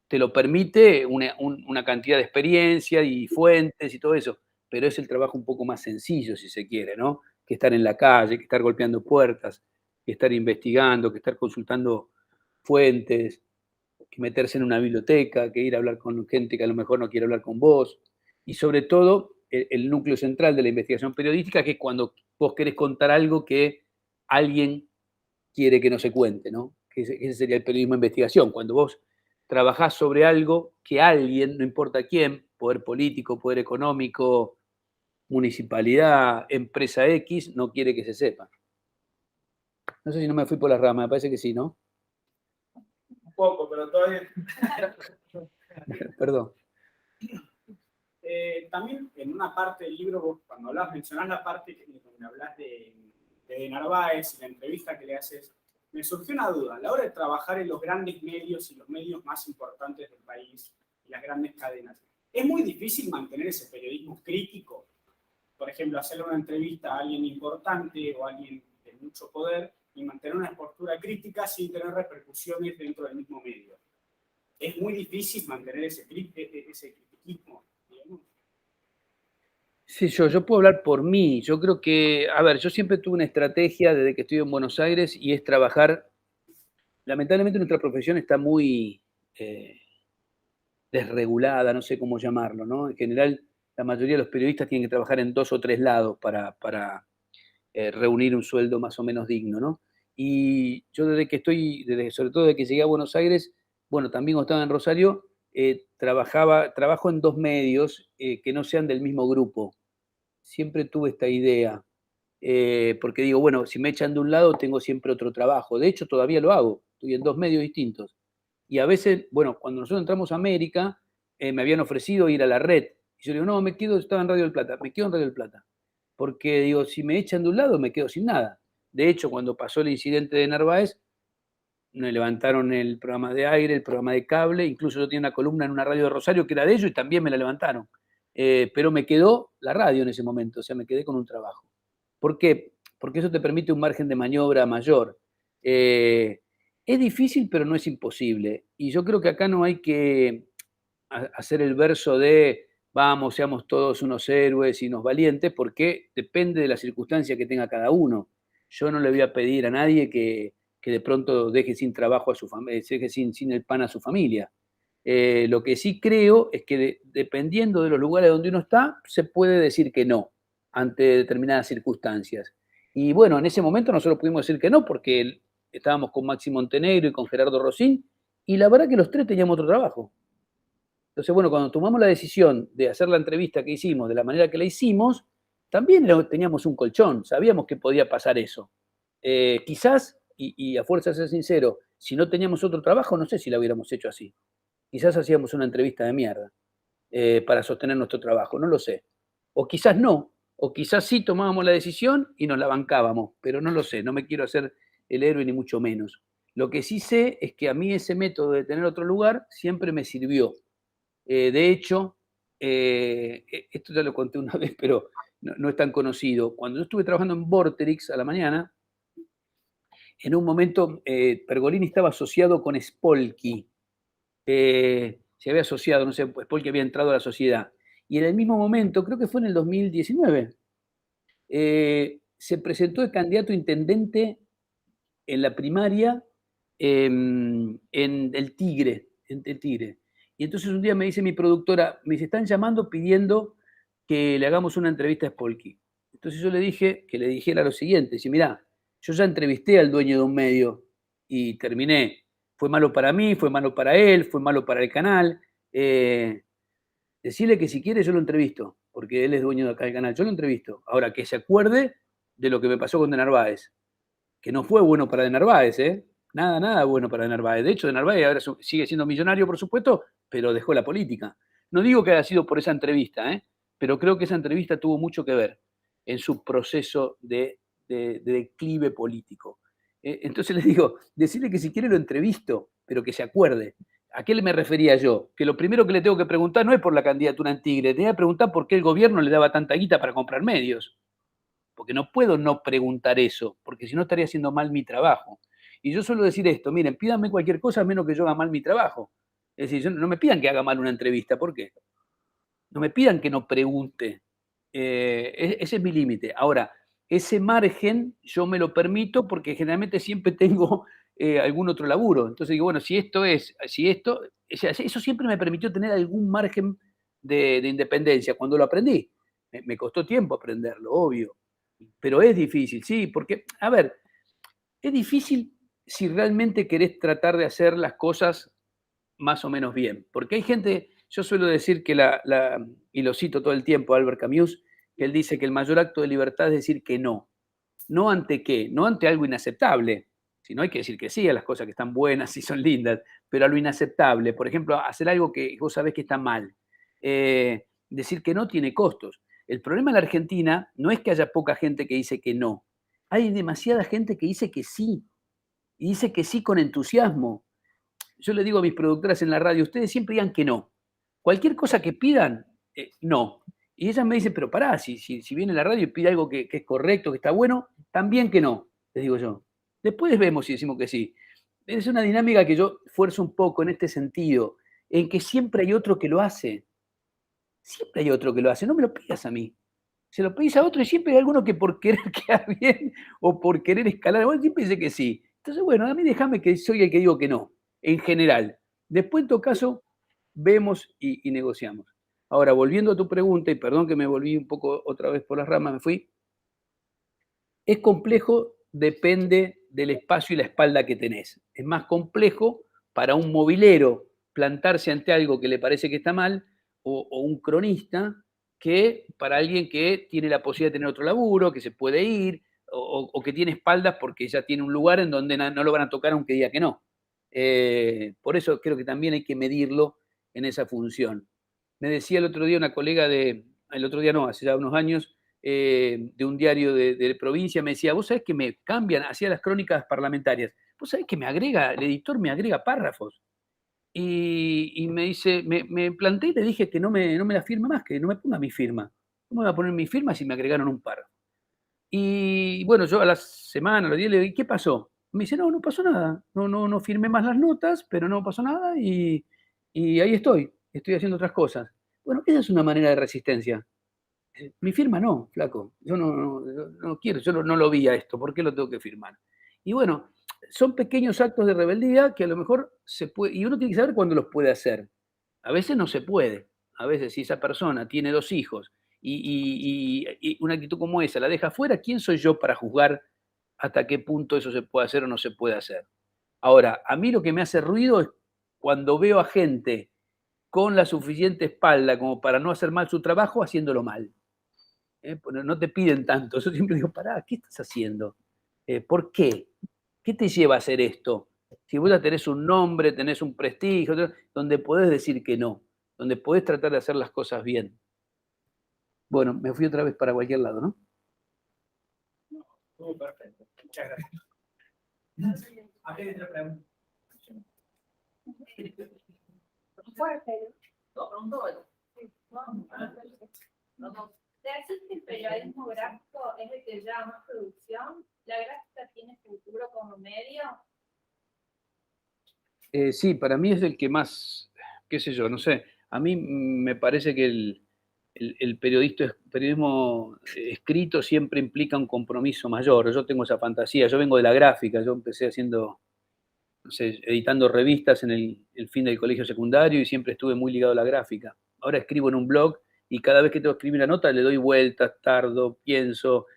te lo permite una cantidad de experiencia y fuentes y todo eso, pero es el trabajo un poco más sencillo, si se quiere, ¿no? Que estar en la calle, que estar golpeando puertas, que estar investigando, que estar consultando fuentes, que meterse en una biblioteca, que ir a hablar con gente que a lo mejor no quiere hablar con vos. Y sobre todo, el núcleo central de la investigación periodística, que es cuando vos querés contar algo que alguien quiere que no se cuente, ¿no? Que ese sería el periodismo de investigación, cuando vos trabajás sobre algo que alguien, no importa quién, poder político, poder económico, municipalidad, empresa X, no quiere que se sepa. No sé si no me fui por las ramas, me parece que sí, ¿no? Un poco, pero todavía. Perdón. También en una parte del libro, vos cuando mencionás la parte donde hablas de Narváez, la entrevista que le haces, me surgió una duda. A la hora de trabajar en los grandes medios y los medios más importantes del país, y las grandes cadenas, ¿es muy difícil mantener ese periodismo crítico? Por ejemplo, hacerle una entrevista a alguien importante o a alguien de mucho poder y mantener una postura crítica sin tener repercusiones dentro del mismo medio. ¿Es muy difícil mantener ese criticismo? Sí, yo puedo hablar por mí. Yo creo que, a ver, yo siempre tuve una estrategia desde que estoy en Buenos Aires y es trabajar. Lamentablemente nuestra profesión está muy desregulada, no sé cómo llamarlo, ¿no? En general, la mayoría de los periodistas tienen que trabajar en 2 o 3 lados para reunir un sueldo más o menos digno, ¿no? Y yo sobre todo desde que llegué a Buenos Aires, bueno, también cuando estaba en Rosario, trabajo en 2 medios que no sean del mismo grupo. Siempre tuve esta idea, porque digo, bueno, si me echan de un lado, tengo siempre otro trabajo. De hecho, todavía lo hago, estoy en 2 medios distintos. Y a veces, bueno, cuando nosotros entramos a América, me habían ofrecido ir a la red. Y yo digo, no, estaba en Radio del Plata, me quedo en Radio del Plata. Porque digo, si me echan de un lado, me quedo sin nada. De hecho, cuando pasó el incidente de Narváez, me levantaron el programa de aire, el programa de cable, incluso yo tenía una columna en una radio de Rosario que era de ellos y también me la levantaron. Pero me quedó la radio en ese momento, o sea, me quedé con un trabajo. ¿Por qué? Porque eso te permite un margen de maniobra mayor. Es difícil, pero no es imposible. Y yo creo que acá no hay que hacer el verso de vamos, seamos todos unos héroes y unos valientes, porque depende de la circunstancia que tenga cada uno. Yo no le voy a pedir a nadie que de pronto deje sin trabajo a su familia, deje sin el pan a su familia. Lo que sí creo es que dependiendo de los lugares donde uno está, se puede decir que no ante determinadas circunstancias. Y bueno, en ese momento nosotros pudimos decir que no porque estábamos con Maxi Montenegro y con Gerardo Rosín, y la verdad que los 3 teníamos otro trabajo. Entonces, bueno, cuando tomamos la decisión de hacer la entrevista que hicimos de la manera que la hicimos, también teníamos un colchón, sabíamos que podía pasar eso. Quizás, y a fuerza de ser sincero, si no teníamos otro trabajo, no sé si la hubiéramos hecho así. Quizás hacíamos una entrevista de mierda para sostener nuestro trabajo, no lo sé. O quizás no, o quizás sí tomábamos la decisión y nos la bancábamos, pero no lo sé, no me quiero hacer el héroe ni mucho menos. Lo que sí sé es que a mí ese método de tener otro lugar siempre me sirvió. De hecho, esto ya lo conté una vez, pero no es tan conocido. Cuando yo estuve trabajando en Vorterix a la mañana, en un momento Pergolini estaba asociado con Spolky. Se había asociado, no sé, Spolky había entrado a la sociedad. Y en el mismo momento, creo que fue en el 2019, se presentó el candidato a intendente en la primaria en el Tigre. Y entonces un día me dice mi productora, me dice, están llamando pidiendo que le hagamos una entrevista a Spolky. Entonces yo le dije que le dijera lo siguiente, dice, mirá, yo ya entrevisté al dueño de un medio y terminé. Fue malo para mí, fue malo para él, fue malo para el canal. Decirle que si quiere yo lo entrevisto, porque él es dueño de acá del canal, yo lo entrevisto. Ahora, que se acuerde de lo que me pasó con De Narváez. que no fue bueno para De Narváez, ¿eh? Nada bueno para De Narváez. De hecho, De Narváez ahora sigue siendo millonario, por supuesto, pero dejó la política. No digo que haya sido por esa entrevista, pero creo que esa entrevista tuvo mucho que ver en su proceso de declive político. Entonces les digo, decirle que si quiere lo entrevisto, pero que se acuerde. ¿A qué me refería yo? Que lo primero que le tengo que preguntar no es por la candidatura en Tigre, tenía que preguntar por qué el gobierno le daba tanta guita para comprar medios. Porque no puedo no preguntar eso, porque si no estaría haciendo mal mi trabajo. Y yo suelo decir esto, miren, pídanme cualquier cosa menos que yo haga mal mi trabajo. Es decir, no me pidan que haga mal una entrevista, ¿por qué? No me pidan que no pregunte. Ese es mi límite. Ahora, ese margen yo me lo permito porque generalmente siempre tengo algún otro laburo. Entonces digo, bueno, eso siempre me permitió tener algún margen de independencia cuando lo aprendí. Me costó tiempo aprenderlo, obvio. Pero es difícil, sí, porque, a ver, es difícil si realmente querés tratar de hacer las cosas más o menos bien. Porque hay gente, yo suelo decir que y lo cito todo el tiempo, Albert Camus, que él dice que el mayor acto de libertad es decir que no. ¿No ante qué? No ante algo inaceptable. Si no hay que decir que sí a las cosas que están buenas y son lindas, pero a lo inaceptable. Por ejemplo, hacer algo que vos sabés que está mal. Decir que no tiene costos. El problema en la Argentina no es que haya poca gente que dice que no. Hay demasiada gente que dice que sí. Y dice que sí con entusiasmo. Yo le digo a mis productoras en la radio, ustedes siempre digan que no. Cualquier cosa que pidan, no. Y ellas me dicen, pero pará, si viene la radio y pide algo que es correcto, que está bueno, también que no, les digo yo. Después vemos si decimos que sí. Es una dinámica que yo fuerzo un poco en este sentido, en que siempre hay otro que lo hace. Siempre hay otro que lo hace, no me lo pidas a mí. Se lo pedís a otro y siempre hay alguno que por querer quedar bien o por querer escalar, bueno, siempre dice que sí. Entonces, bueno, a mí déjame que soy el que digo que no, en general. Después, en todo caso, vemos y negociamos. Ahora, volviendo a tu pregunta, y perdón que me volví un poco otra vez por las ramas, me fui. Es complejo, depende del espacio y la espalda que tenés. Es más complejo para un movilero plantarse ante algo que le parece que está mal, o un cronista, que para alguien que tiene la posibilidad de tener otro laburo, que se puede ir, o que tiene espaldas porque ya tiene un lugar en donde no lo van a tocar aunque diga que no. Por eso creo que también hay que medirlo en esa función. Me decía el otro día una colega hace ya unos años, de un diario de provincia, me decía, vos sabés que me cambian, hacía las crónicas parlamentarias, vos sabés que el editor me agrega párrafos. Y me dice, me planté y le dije que no me la firme más, que no me ponga mi firma. ¿Cómo me va a poner mi firma si me agregaron un párrafo? Y bueno, yo a la semana, a los días le digo, ¿qué pasó? Me dice, no pasó nada. No firmé más las notas, pero no pasó nada y ahí estoy haciendo otras cosas. Bueno, esa es una manera de resistencia. Mi firma no, flaco. Yo no quiero, yo no lo vi a esto, ¿por qué lo tengo que firmar? Y bueno, son pequeños actos de rebeldía que a lo mejor se puede, y uno tiene que saber cuándo los puede hacer. A veces no se puede. A veces si esa persona tiene 2 hijos y una actitud como esa la deja fuera, ¿quién soy yo para juzgar hasta qué punto eso se puede hacer o no se puede hacer? Ahora, a mí lo que me hace ruido es cuando veo a gente con la suficiente espalda como para no hacer mal su trabajo, haciéndolo mal. No te piden tanto. Yo siempre digo, pará, ¿qué estás haciendo? ¿Por qué? ¿Qué te lleva a hacer esto? Si vos ya tenés un nombre, tenés un prestigio, donde podés decir que no, donde podés tratar de hacer las cosas bien. Bueno, me fui otra vez para cualquier lado, ¿no? Todo perfecto. Muchas gracias. ¿A qué otra pregunta? Fuerte. ¿Decís que el periodismo gráfico es el que lleva más producción? ¿La gráfica tiene futuro como medio? Sí, para mí es el que más, qué sé yo, no sé. A mí me parece que el periodismo escrito siempre implica un compromiso mayor. Yo tengo esa fantasía. Yo vengo de la gráfica. Yo empecé haciendo, no sé, editando revistas en el fin del colegio secundario y siempre estuve muy ligado a la gráfica. Ahora escribo en un blog y cada vez que tengo que escribir una nota le doy vueltas, tardo, pienso,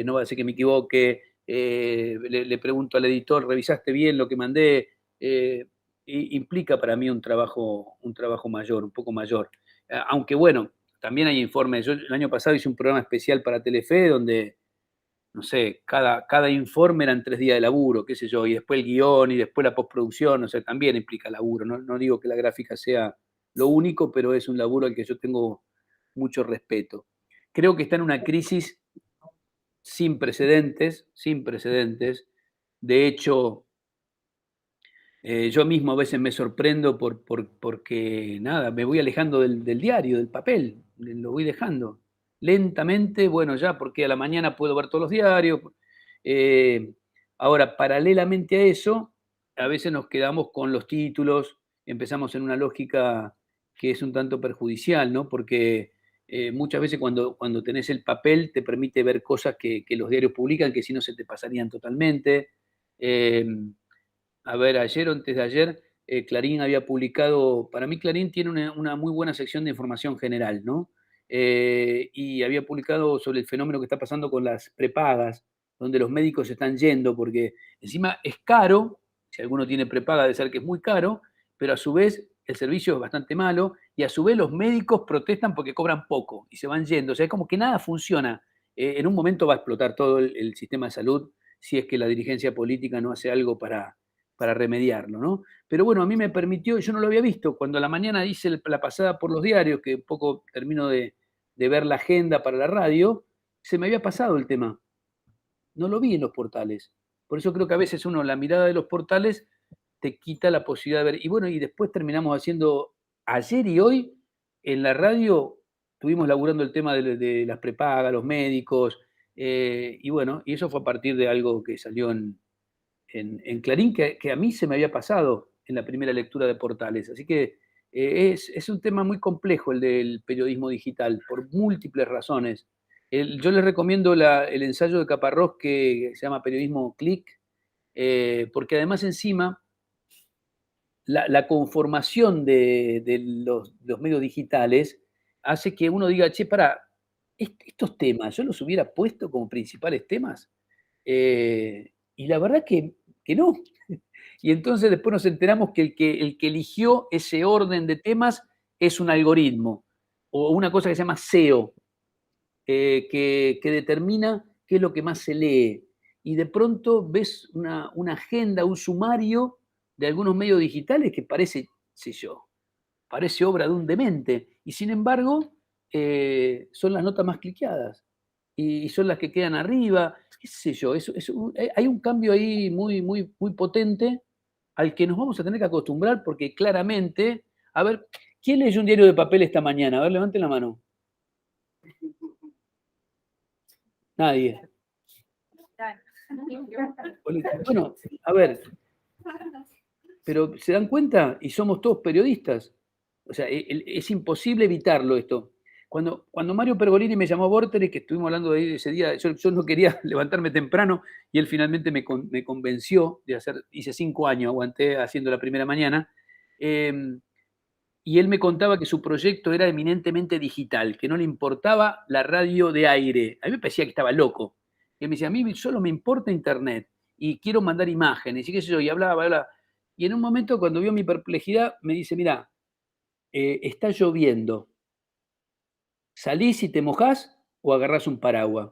no va a ser que me equivoque, le pregunto al editor, ¿revisaste bien lo que mandé? Implica para mí un trabajo mayor, un poco mayor. Aunque bueno, también hay informes. Yo el año pasado hice un programa especial para Telefe donde no sé, cada informe eran 3 días de laburo, qué sé yo, y después el guión y después la postproducción, o sea, también implica laburo. No digo que la gráfica sea lo único, pero es un laburo al que yo tengo mucho respeto. Creo que está en una crisis sin precedentes, sin precedentes. De hecho, yo mismo a veces me sorprendo porque, nada, me voy alejando del diario, del papel, lo voy dejando. Lentamente, bueno, ya, porque a la mañana puedo ver todos los diarios. Eh, Ahora, paralelamente a eso, a veces nos quedamos con los títulos, empezamos en una lógica que es un tanto perjudicial, ¿no? Porque muchas veces cuando tenés el papel te permite ver cosas que los diarios publican que si no se te pasarían totalmente. Eh, a ver, ayer o antes de ayer, Clarín había publicado, para mí Clarín tiene una muy buena sección de información general, ¿no? Y había publicado sobre el fenómeno que está pasando con las prepagas, donde los médicos se están yendo, porque encima es caro, si alguno tiene prepaga debe ser que es muy caro, pero a su vez el servicio es bastante malo, y a su vez los médicos protestan porque cobran poco y se van yendo, o sea, es como que nada funciona. En un momento va a explotar todo el sistema de salud si es que la dirigencia política no hace algo para remediarlo, ¿no? Pero bueno, a mí me permitió, yo no lo había visto, cuando a la mañana hice la pasada por los diarios, que un poco termino de ver la agenda para la radio, se me había pasado el tema. No lo vi en los portales. Por eso creo que a veces uno, la mirada de los portales, te quita la posibilidad de ver. Y bueno, y después terminamos haciendo, ayer y hoy, en la radio, estuvimos laburando el tema de las prepagas, los médicos, y bueno, y eso fue a partir de algo que salió en Clarín, que a mí se me había pasado en la primera lectura de portales. Así que es un tema muy complejo el del periodismo digital, por múltiples razones. Yo les recomiendo el ensayo de Caparrós que se llama Periodismo Click, porque además encima la conformación de los medios digitales hace que uno diga, che, para, estos temas, yo los hubiera puesto como principales temas. Y la verdad que no. Y entonces después nos enteramos que el que eligió ese orden de temas es un algoritmo o una cosa que se llama SEO, que determina qué es lo que más se lee. Y de pronto ves una agenda, un sumario de algunos medios digitales que parece, sé yo, parece obra de un demente. Y sin embargo, son las notas más cliqueadas y son las que quedan arriba, qué sé yo, hay un cambio ahí muy potente al que nos vamos a tener que acostumbrar porque claramente, a ver, ¿quién leyó un diario de papel esta mañana? A ver, levanten la mano. Nadie. Bueno, a ver, pero ¿se dan cuenta? Y somos todos periodistas. O sea, es imposible evitarlo esto. Cuando Mario Pergolini me llamó a Vorterix, que estuvimos hablando de ese día, yo no quería levantarme temprano y él finalmente me convenció de hacer, hice 5 años, aguanté haciendo la primera mañana, y él me contaba que su proyecto era eminentemente digital, que no le importaba la radio de aire. A mí me parecía que estaba loco. Y él me decía, a mí solo me importa internet y quiero mandar imágenes y qué sé yo, y hablaba. Y en un momento cuando vio mi perplejidad me dice, mira, está lloviendo. ¿Salís y te mojás o agarrás un paraguas?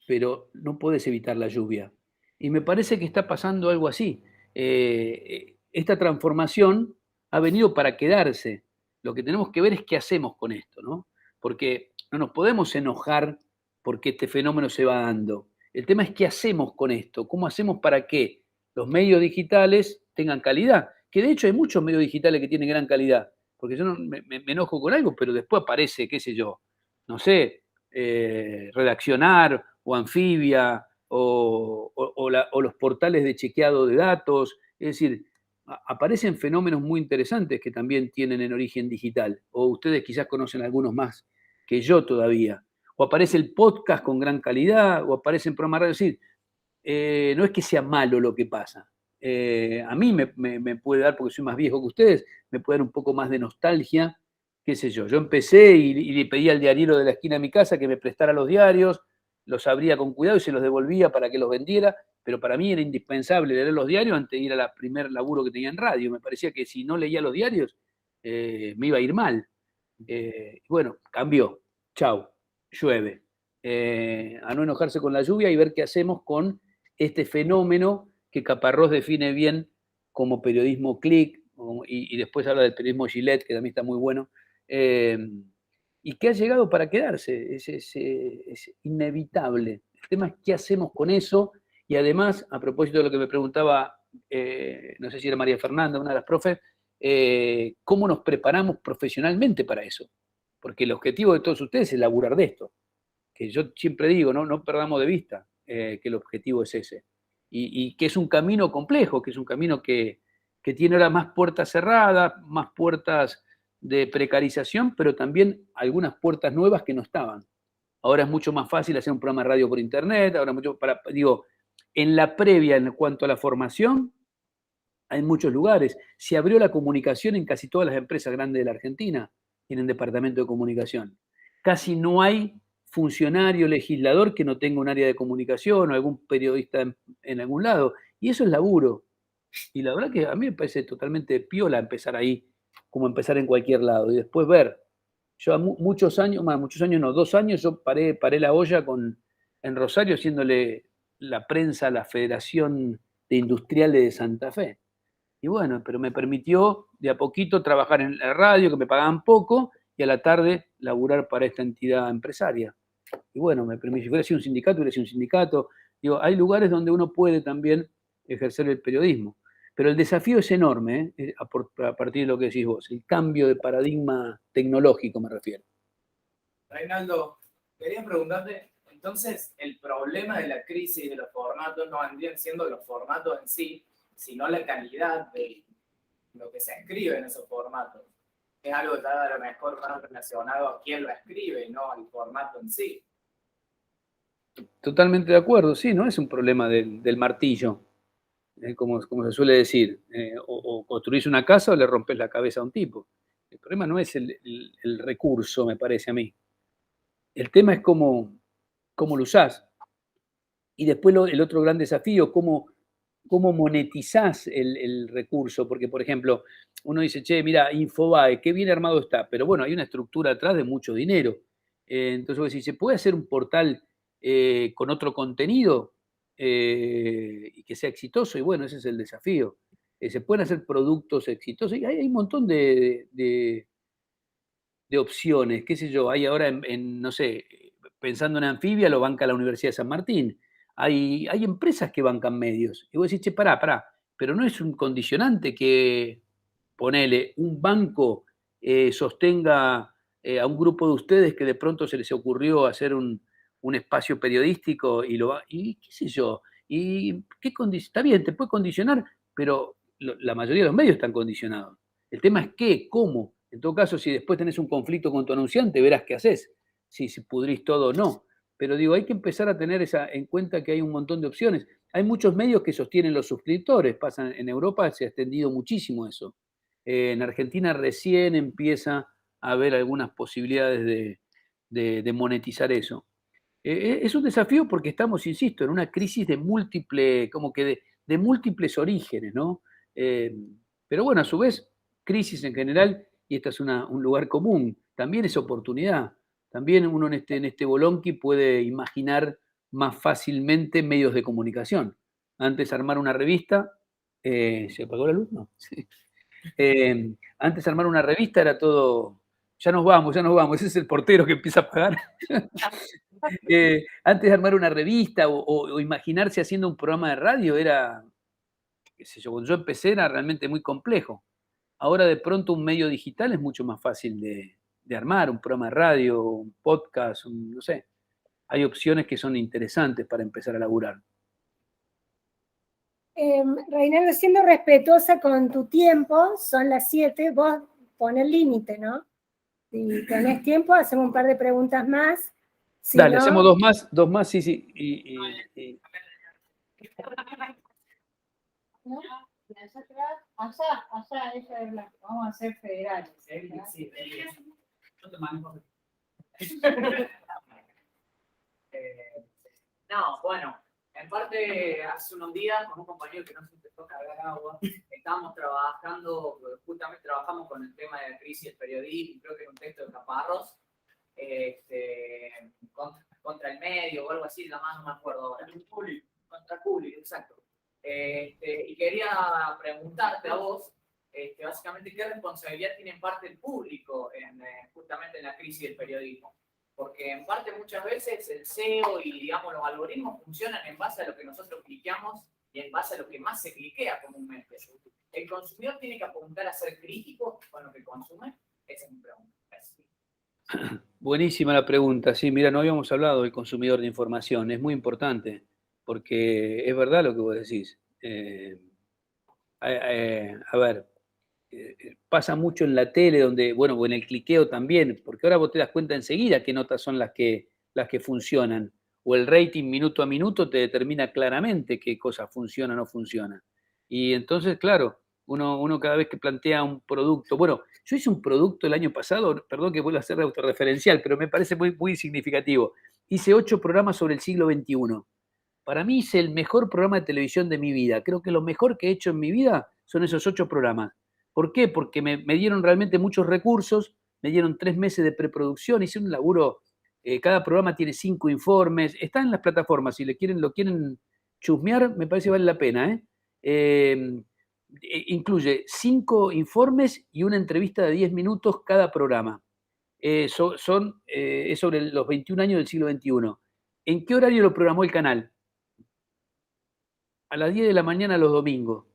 Pero no podés evitar la lluvia. Y me parece que está pasando algo así. Esta transformación ha venido para quedarse. Lo que tenemos que ver es qué hacemos con esto, ¿no? Porque no nos podemos enojar porque este fenómeno se va dando. El tema es qué hacemos con esto, cómo hacemos para que los medios digitales tengan calidad. Que de hecho hay muchos medios digitales que tienen gran calidad. Porque yo no, me enojo con algo, pero después aparece, qué sé yo, no sé, Redaccionar o Anfibia o los portales de chequeado de datos. Es decir, aparecen fenómenos muy interesantes que también tienen en origen digital. O ustedes quizás conocen algunos más que yo todavía. O aparece el podcast con gran calidad, o aparecen programas de radio. Es decir, no es que sea malo lo que pasa. A mí me puede dar, porque soy más viejo que ustedes, me puede dar un poco más de nostalgia, qué sé yo. Yo empecé y le pedí al diariero de la esquina de mi casa que me prestara los diarios, los abría con cuidado y se los devolvía para que los vendiera, pero para mí era indispensable leer los diarios antes de ir a la primer laburo que tenía en radio. Me parecía que si no leía los diarios me iba a ir mal. Bueno, cambió. Chau, llueve. a no enojarse con la lluvia y ver qué hacemos con este fenómeno que Caparrós define bien como periodismo click, y después habla del periodismo Gillette, que también está muy bueno, y que ha llegado para quedarse, es inevitable. El tema es qué hacemos con eso, y además, a propósito de lo que me preguntaba, no sé si era María Fernanda, una de las profes, cómo nos preparamos profesionalmente para eso, porque el objetivo de todos ustedes es laburar de esto, que yo siempre digo, no perdamos de vista que el objetivo es ese, y que es un camino complejo, que es un camino que tiene ahora más puertas cerradas, más puertas de precarización, pero también algunas puertas nuevas que no estaban. Ahora es mucho más fácil hacer un programa de radio por internet, ahora digo, en la previa en cuanto a la formación, hay muchos lugares. Se abrió la comunicación en casi todas las empresas grandes de la Argentina, tienen departamento de comunicación. Casi no hay funcionario, legislador que no tenga un área de comunicación o algún periodista en algún lado. Y eso es laburo. Y la verdad que a mí me parece totalmente piola empezar ahí, como empezar en cualquier lado. Y después ver. Yo muchos años, no, 2 años, yo paré la olla en Rosario haciéndole la prensa a la Federación de Industriales de Santa Fe. Y bueno, pero me permitió de a poquito trabajar en la radio, que me pagaban poco, y a la tarde laburar para esta entidad empresaria. Y bueno, me permitió, si hubiera sido un sindicato, hubiera sido un sindicato. Digo, hay lugares donde uno puede también ejercer el periodismo. Pero el desafío es enorme, a partir de lo que decís vos, el cambio de paradigma tecnológico me refiero. Reinaldo, quería preguntarte, entonces, el problema de la crisis de los formatos no vendrían siendo los formatos en sí, sino la calidad de lo que se escribe en esos formatos. Es algo que está a lo mejor más relacionado a quién lo escribe, no al formato en sí. Totalmente de acuerdo, sí, no es un problema del martillo, como se suele decir, o construís una casa o le rompes la cabeza a un tipo. El problema no es el recurso, me parece a mí. El tema es cómo lo usás. Y después el otro gran desafío, cómo monetizás el recurso. Porque, por ejemplo, uno dice, che, mira, Infobae, qué bien armado está, pero bueno, hay una estructura atrás de mucho dinero. Entonces vos decís, ¿se puede hacer un portal con otro contenido y que sea exitoso? Y bueno, ese es el desafío. Se pueden hacer productos exitosos y hay un montón de opciones, qué sé yo, hay ahora no sé, pensando en Anfibia, lo banca la Universidad de San Martín. Hay empresas que bancan medios. Y vos decís, che, pará, pero no es un condicionante que, ponele, un banco sostenga a un grupo de ustedes que de pronto se les ocurrió hacer un espacio periodístico y qué sé yo, y está bien, te puede condicionar, pero la mayoría de los medios están condicionados. El tema es qué, cómo. En todo caso, si después tenés un conflicto con tu anunciante, verás qué haces, si pudrís todo o no. Pero digo, hay que empezar a tener en cuenta que hay un montón de opciones. Hay muchos medios que sostienen los suscriptores, en Europa se ha extendido muchísimo eso. En Argentina recién empieza a haber algunas posibilidades de monetizar eso. Es un desafío porque estamos, insisto, en una crisis de múltiples orígenes, ¿no? Pero bueno, a su vez, crisis en general, y este es un lugar común, también es oportunidad. También uno en este bolonqui puede imaginar más fácilmente medios de comunicación. Antes armar una revista, ¿se apagó la luz? No. Sí. Antes armar una revista era todo, ya nos vamos, ese es el portero que empieza a pagar. Antes de armar una revista o imaginarse haciendo un programa de radio era, qué sé yo, cuando yo empecé era realmente muy complejo. Ahora de pronto un medio digital es mucho más fácil de armar, un programa de radio, un podcast, no sé. Hay opciones que son interesantes para empezar a laburar. Reinaldo, siendo respetuosa con tu tiempo, son las 7, vos pon el límite, ¿no? Si tenés tiempo, hacemos un par de preguntas más. Si Dale, no, hacemos dos más, sí. ¿no? Allá, ella es blanca. Vamos a hacer federales. Sí, yo te manejo. No, bueno, en parte hace unos días con un compañero que nos empezó a cargar agua, estábamos trabajando, justamente trabajamos con el tema de la crisis del periodismo, creo que era un texto de Caparrós, contra el medio o algo así, nada más no me acuerdo ahora. Contra el público, exacto. Y quería preguntarte a vos, básicamente, ¿qué responsabilidad tiene en parte el público justamente en la crisis del periodismo? Porque en parte muchas veces el SEO y, digamos, los algoritmos funcionan en base a lo que nosotros cliqueamos y en base a lo que más se cliquea comúnmente. ¿El consumidor tiene que apuntar a ser crítico con lo que consume? Esa es mi pregunta. Gracias. Buenísima la pregunta. Sí, mira, no habíamos hablado del consumidor de información. Es muy importante, porque es verdad lo que vos decís. A ver, pasa mucho en la tele, donde, bueno, o en el cliqueo también, porque ahora vos te das cuenta enseguida qué notas son las que funcionan. O el rating minuto a minuto te determina claramente qué cosas funcionan o no funcionan. Y entonces, claro, uno cada vez que plantea un producto, bueno, yo hice un producto el año pasado, perdón que vuelva a ser autorreferencial, pero me parece muy, muy significativo. Hice 8 programas sobre el siglo XXI. Para mí hice el mejor programa de televisión de mi vida. Creo que lo mejor que he hecho en mi vida son esos 8 programas. ¿Por qué? Porque me dieron realmente muchos recursos, me dieron 3 meses de preproducción, hice un laburo, cada programa tiene 5 informes, está en las plataformas, si lo quieren chusmear, me parece que vale la pena. Incluye 5 informes y una entrevista de 10 minutos cada programa. Es sobre los 21 años del siglo XXI. ¿En qué horario lo programó el canal? A las 10 de la mañana los domingos.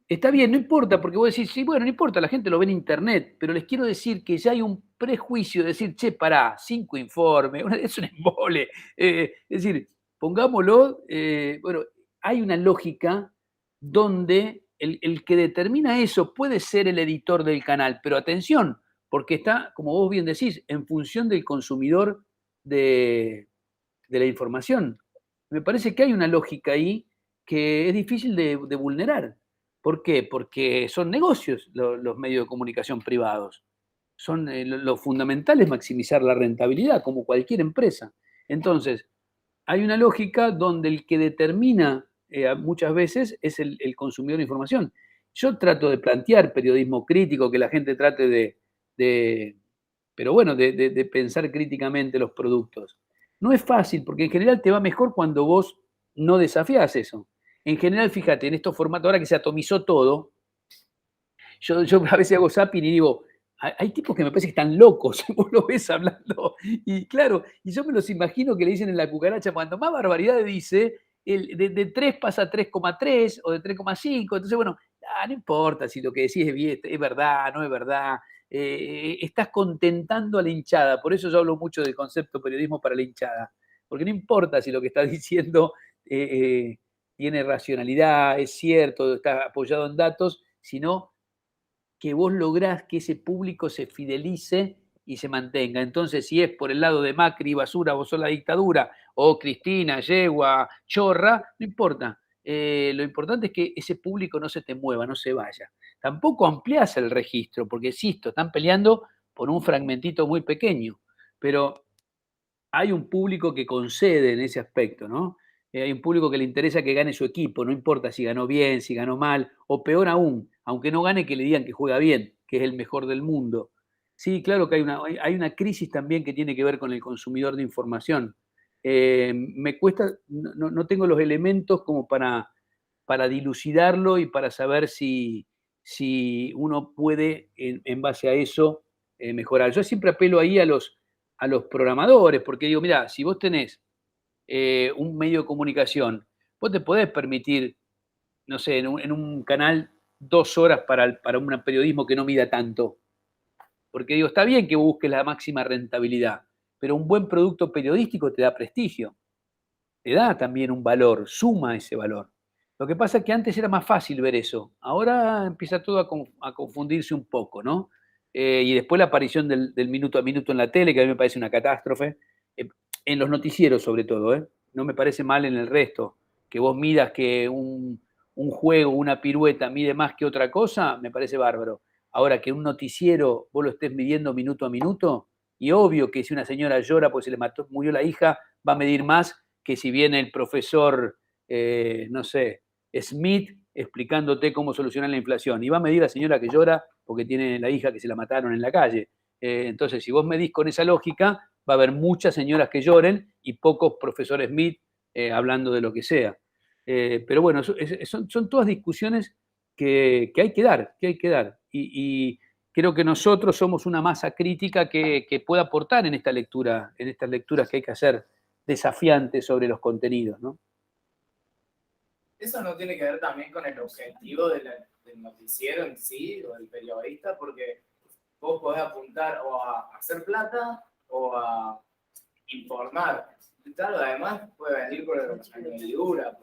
Está bien, no importa, porque vos decís, sí, bueno, no importa, la gente lo ve en internet, pero les quiero decir que ya hay un prejuicio de decir, che, pará, 5 informes, es un embole. Es decir, pongámoslo, bueno, hay una lógica donde el que determina eso puede ser el editor del canal, pero atención, porque está, como vos bien decís, en función del consumidor de la información. Me parece que hay una lógica ahí que es difícil de vulnerar. ¿Por qué? Porque son negocios los medios de comunicación privados. Lo fundamental es maximizar la rentabilidad, como cualquier empresa. Entonces, hay una lógica donde el que determina muchas veces es el consumidor de información. Yo trato de plantear periodismo crítico, que la gente trate de pensar críticamente los productos. No es fácil, porque en general te va mejor cuando vos no desafías eso. En general, fíjate, en estos formatos, ahora que se atomizó todo, yo a veces hago zapping y digo, hay tipos que me parece que están locos, vos lo ves hablando, y claro, y yo me los imagino que le dicen en la cucaracha, cuando más barbaridades dice, de 3 pasa a 3,3 o de 3,5, entonces bueno, no importa si lo que decís es verdad, no es verdad, estás contentando a la hinchada, por eso yo hablo mucho del concepto periodismo para la hinchada, porque no importa si lo que estás diciendo tiene racionalidad, es cierto, está apoyado en datos, sino que vos lográs que ese público se fidelice y se mantenga. Entonces, si es por el lado de Macri, basura, vos sos la dictadura, o Cristina, yegua, chorra, no importa. Lo importante es que ese público no se te mueva, no se vaya. Tampoco ampliás el registro, porque, insisto, están peleando por un fragmentito muy pequeño, pero hay un público que concede en ese aspecto, ¿no? Hay un público que le interesa que gane su equipo, no importa si ganó bien, si ganó mal, o peor aún, aunque no gane, que le digan que juega bien, que es el mejor del mundo. Sí, claro que hay una crisis también que tiene que ver con el consumidor de información. Me cuesta, no tengo los elementos como para dilucidarlo y para saber si uno puede, en base a eso, mejorar. Yo siempre apelo ahí a los programadores, porque digo, mira, si vos tenés un medio de comunicación, vos te podés permitir, no sé, en un canal 2 horas para un periodismo que no mida tanto. Porque digo, está bien que busques la máxima rentabilidad, pero un buen producto periodístico te da prestigio, te da también un valor, suma ese valor. Lo que pasa es que antes era más fácil ver eso, ahora empieza todo a confundirse un poco, ¿no? Y después la aparición del minuto a minuto en la tele, que a mí me parece una catástrofe, en los noticieros sobre todo, no me parece mal en el resto, que vos midas que un juego, una pirueta mide más que otra cosa, me parece bárbaro. Ahora que un noticiero vos lo estés midiendo minuto a minuto, y obvio que si una señora llora porque se le murió la hija, va a medir más que si viene el profesor, no sé, Smith explicándote cómo solucionar la inflación. Y va a medir la señora que llora porque tiene la hija que se la mataron en la calle. Entonces, si vos medís con esa lógica, va a haber muchas señoras que lloren y pocos profesores Smith hablando de lo que sea. Pero bueno, son todas discusiones que hay que dar, Y creo que nosotros somos una masa crítica que puede aportar en estas lecturas que hay que hacer desafiantes sobre los contenidos, ¿no? Eso no tiene que ver también con el objetivo del noticiero en sí, o del periodista, porque vos podés apuntar o a hacer plata o a informar. Claro, además puede venir por la añadidura,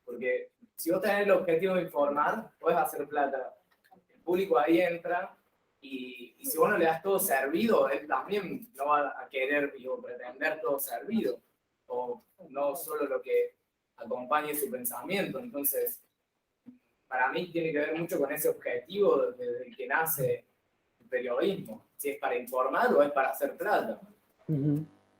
porque si vos tenés el objetivo de informar, podés hacer plata. El público ahí entra y si vos no le das todo servido, él también no va a querer o pretender todo servido, o no solo lo que acompañe su pensamiento. Entonces, para mí tiene que ver mucho con ese objetivo desde el que nace el periodismo, si es para informar o es para hacer plata.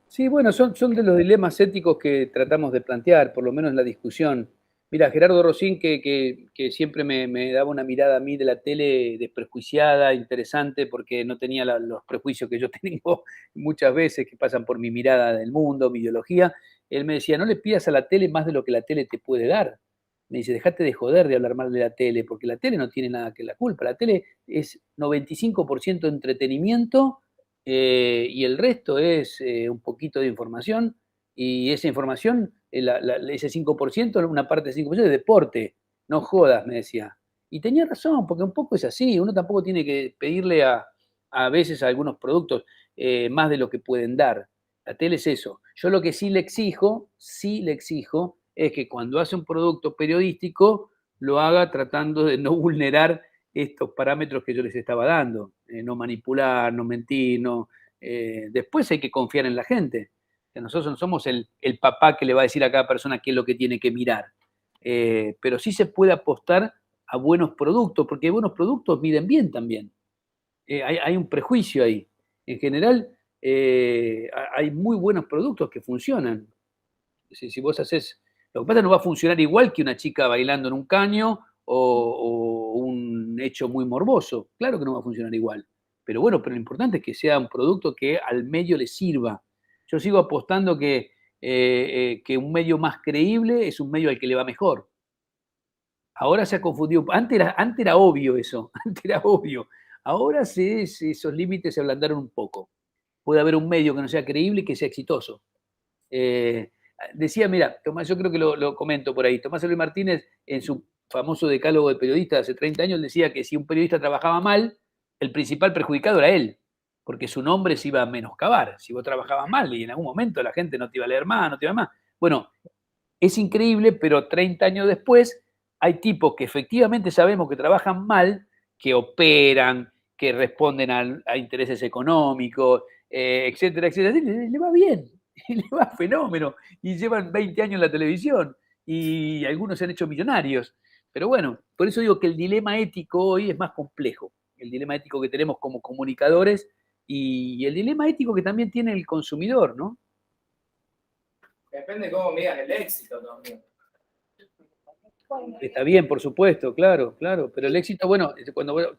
Sí, bueno, son de los dilemas éticos que tratamos de plantear, por lo menos en la discusión. Mira, Gerardo Rosín, que siempre me daba una mirada a mí de la tele desprejuiciada, interesante, porque no tenía los prejuicios que yo tengo muchas veces, que pasan por mi mirada del mundo, mi ideología. Él me decía, no le pidas a la tele más de lo que la tele te puede dar. Me dice, dejate de joder de hablar mal de la tele, porque la tele no tiene nada que la culpa. La tele es 95% entretenimiento y el resto es un poquito de información, y esa información, ese 5%, una parte del 5% es deporte, no jodas, me decía. Y tenía razón, porque un poco es así, uno tampoco tiene que pedirle a veces a algunos productos más de lo que pueden dar. La tele es eso. Yo lo que sí le exijo, es que cuando hace un producto periodístico, lo haga tratando de no vulnerar estos parámetros que yo les estaba dando, no manipular, no mentir, no. Después hay que confiar en la gente. Que nosotros no somos el papá que le va a decir a cada persona qué es lo que tiene que mirar. Pero sí se puede apostar a buenos productos, porque buenos productos miden bien también. Hay un prejuicio ahí. En general, hay muy buenos productos que funcionan. Si vos haces. Lo que pasa es que no va a funcionar igual que una chica bailando en un caño o un hecho muy morboso. Claro que no va a funcionar igual. Pero bueno, pero lo importante es que sea un producto que al medio le sirva. Yo sigo apostando que un medio más creíble es un medio al que le va mejor. Ahora se ha confundido. Antes era obvio eso. Antes era obvio. Ahora esos límites se ablandaron un poco. Puede haber un medio que no sea creíble y que sea exitoso. Decía, mira, Tomás, yo creo que lo comento por ahí. Tomás Eloy Martínez, en su famoso decálogo de periodista de hace 30 años, decía que si un periodista trabajaba mal, el principal perjudicado era él, porque su nombre se iba a menoscabar. Si vos trabajabas mal y en algún momento la gente no te iba a leer más, no te iba más. Bueno, es increíble, pero 30 años después hay tipos que efectivamente sabemos que trabajan mal, que operan, que responden a intereses económicos, etcétera, etcétera. Le va bien. Y le va fenómeno, y llevan 20 años en la televisión, y algunos se han hecho millonarios. Pero bueno, por eso digo que el dilema ético hoy es más complejo, el dilema ético que tenemos como comunicadores y el dilema ético que también tiene el consumidor, ¿no? Depende de cómo midas el éxito también. Está bien, por supuesto, claro, pero el éxito, bueno,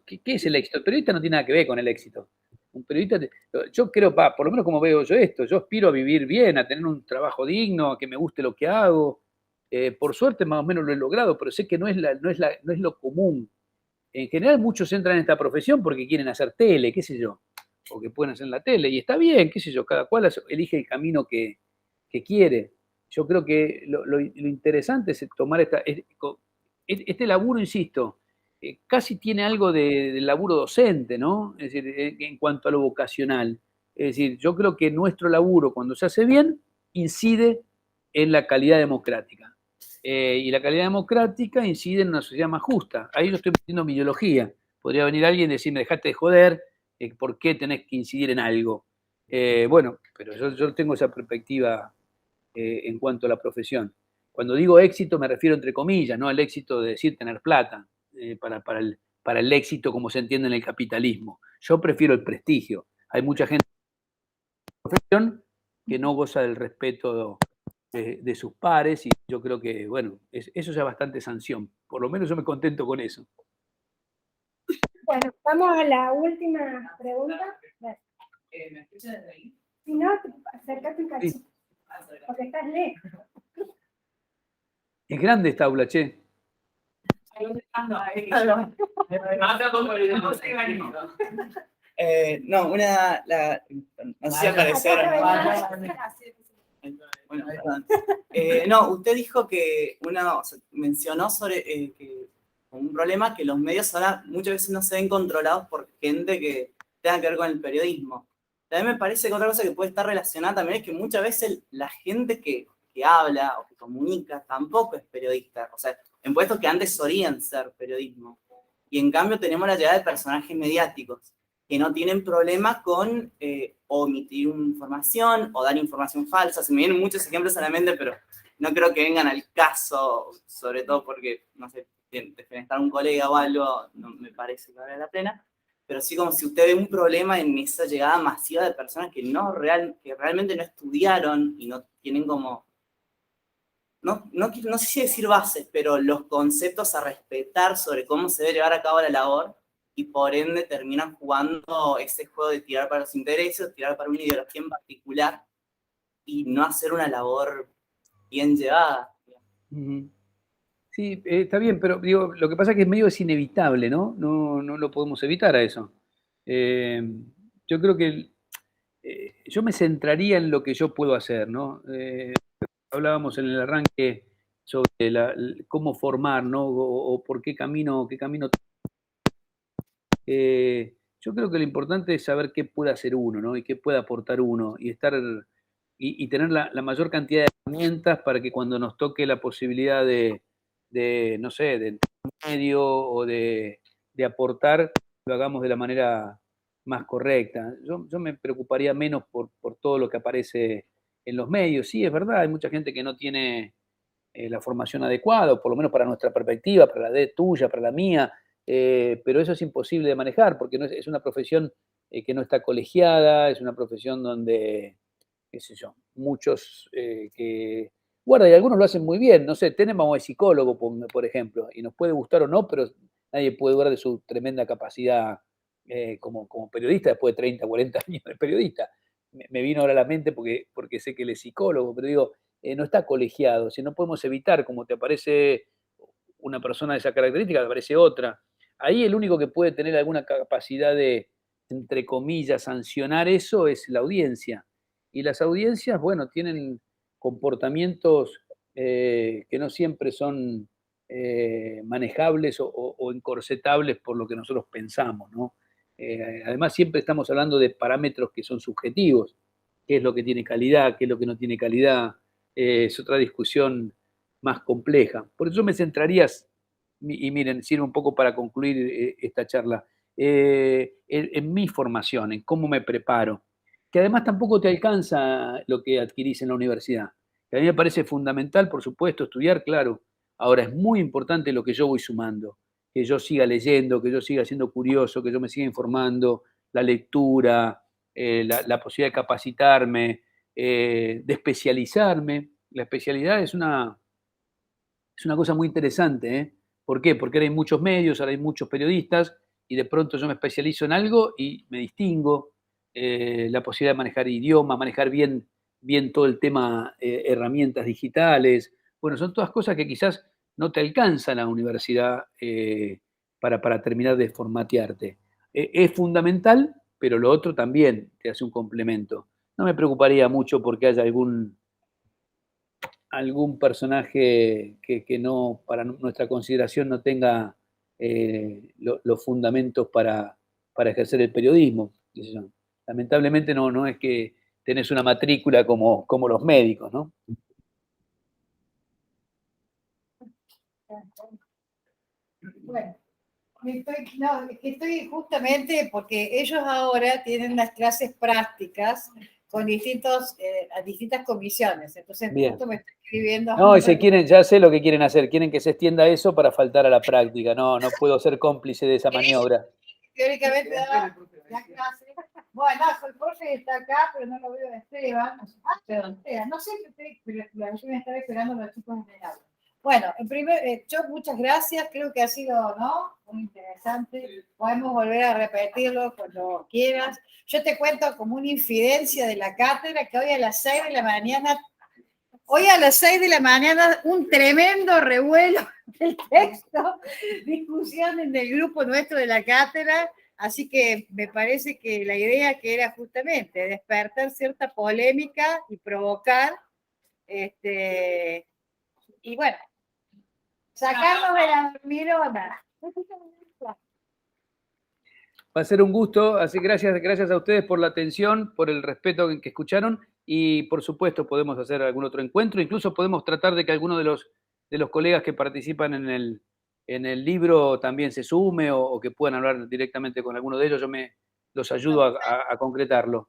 ¿qué es el éxito? El periodista no tiene nada que ver con el éxito. Un periodista, yo creo, por lo menos como veo yo esto, yo aspiro a vivir bien, a tener un trabajo digno, a que me guste lo que hago. Por suerte más o menos lo he logrado, pero sé que no es lo común. En general muchos entran en esta profesión porque quieren hacer tele, qué sé yo, o que pueden hacer en la tele, y está bien, qué sé yo, cada cual elige el camino que quiere. Yo creo que lo interesante es tomar este laburo, insisto, casi tiene algo del laburo docente, ¿no? Es decir, en cuanto a lo vocacional. Es decir, yo creo que nuestro laburo, cuando se hace bien, incide en la calidad democrática. Y la calidad democrática incide en una sociedad más justa. Ahí yo estoy metiendo mi ideología. Podría venir alguien y decirme, dejate de joder, ¿por qué tenés que incidir en algo? Bueno, pero yo tengo esa perspectiva en cuanto a la profesión. Cuando digo éxito me refiero entre comillas, no al éxito de decir tener plata, para el éxito como se entiende en el capitalismo. Yo prefiero el prestigio. Hay mucha gente en la profesión que no goza del respeto de sus pares y yo creo que, bueno, eso ya es bastante sanción. Por lo menos yo me contento con eso. Bueno, vamos a la última pregunta. ¿Me escuchas desde ahí? Si no, acércate un cachito, porque estás lejos. Es grande esta aula, che. No, no sé si aparecieron. Bueno, perdón. No, usted dijo que mencionó sobre que un problema que los medios ahora muchas veces no se ven controlados por gente que tenga que ver con el periodismo. También me parece que otra cosa que puede estar relacionada también es que muchas veces la gente que habla o que comunica tampoco es periodista. O sea, en puestos que antes solían ser periodismo. Y en cambio tenemos la llegada de personajes mediáticos que no tienen problema con omitir información o dar información falsa. Se me vienen muchos ejemplos a la mente, pero no creo que vengan al caso, sobre todo porque, no sé, defenestrar a un colega o algo, no me parece que vale la pena. Pero sí como si usted ve un problema en esa llegada masiva de personas que realmente no estudiaron y no tienen como, no sé si decir bases, pero los conceptos a respetar sobre cómo se debe llevar a cabo la labor, y por ende terminan jugando ese juego de tirar para los intereses, tirar para una ideología en particular, y no hacer una labor bien llevada. Sí, está bien, pero digo, lo que pasa es que medio es inevitable, ¿no? No lo podemos evitar a eso. Yo creo que yo me centraría en lo que yo puedo hacer, ¿no? Hablábamos en el arranque sobre cómo formar, ¿no? O por qué camino. Yo creo que lo importante es saber qué puede hacer uno, ¿no? Y qué puede aportar uno, y tener la mayor cantidad de herramientas para que cuando nos toque la posibilidad no sé, de entrar en un medio o de aportar, lo hagamos de la manera más correcta. Yo me preocuparía menos por todo lo que aparece en los medios. Sí, es verdad, hay mucha gente que no tiene la formación adecuada, o por lo menos para nuestra perspectiva, para la de tuya, para la mía, pero eso es imposible de manejar porque es una profesión que no está colegiada, es una profesión donde, qué sé yo, muchos que... Guarda, y algunos lo hacen muy bien, no sé, tenemos a psicólogo, por ejemplo, y nos puede gustar o no, pero nadie puede dudar de su tremenda capacidad como periodista después de 30, 40 años de periodista. Me vino ahora a la mente porque sé que él es psicólogo, pero digo, no está colegiado, si no podemos evitar, como te aparece una persona de esa característica, te aparece otra. Ahí el único que puede tener alguna capacidad de, entre comillas, sancionar eso es la audiencia. Y las audiencias, bueno, tienen comportamientos que no siempre son manejables o encorsetables por lo que nosotros pensamos, ¿no? Además, siempre estamos hablando de parámetros que son subjetivos. ¿Qué es lo que tiene calidad? ¿Qué es lo que no tiene calidad? Es otra discusión más compleja. Por eso me centraría, y miren, sirve un poco para concluir esta charla, en mi formación, en cómo me preparo, que además tampoco te alcanza lo que adquirís en la universidad. Que a mí me parece fundamental, por supuesto, estudiar, claro. Ahora es muy importante lo que yo voy sumando, que yo siga leyendo, que yo siga siendo curioso, que yo me siga informando, la lectura, la posibilidad de capacitarme, de especializarme. La especialidad es una cosa muy interesante, ¿eh? ¿Por qué? Porque ahora hay muchos medios, ahora hay muchos periodistas, y de pronto yo me especializo en algo y me distingo. La posibilidad de manejar idiomas, manejar bien todo el tema, herramientas digitales. Bueno, son todas cosas que quizás no te alcanzan a la universidad para terminar de formatearte. Es fundamental, pero lo otro también te hace un complemento. No me preocuparía mucho porque haya algún personaje que no, para nuestra consideración, no tenga los fundamentos para ejercer el periodismo. Lamentablemente no es que tenés una matrícula como los médicos, ¿no? Bueno, estoy justamente porque ellos ahora tienen unas clases prácticas con distintas comisiones. Entonces, Bien. justo me estoy escribiendo. No, ya sé lo que quieren hacer, quieren que se extienda eso para faltar a la práctica. No puedo ser cómplice de esa maniobra. Teóricamente daba la clase. Bueno, el profe está acá, pero no lo veo a Esteban. Perdón, Esteban, no sé, pero yo me estaba esperando a los chicos en el aula. Bueno, yo muchas gracias, creo que ha sido, ¿no? Muy interesante. Podemos volver a repetirlo cuando quieras. Yo te cuento como una infidencia de la cátedra que hoy a las 6 de la mañana, un tremendo revuelo del texto, discusión en el grupo nuestro de la cátedra, así que me parece que la idea que era justamente despertar cierta polémica y provocar, y bueno, sacarnos de la dormirona. Va a ser un gusto, así gracias a ustedes por la atención, por el respeto que escucharon y por supuesto podemos hacer algún otro encuentro, incluso podemos tratar de que alguno de los colegas que participan en el libro también se sume o que puedan hablar directamente con alguno de ellos, yo los ayudo a concretarlo.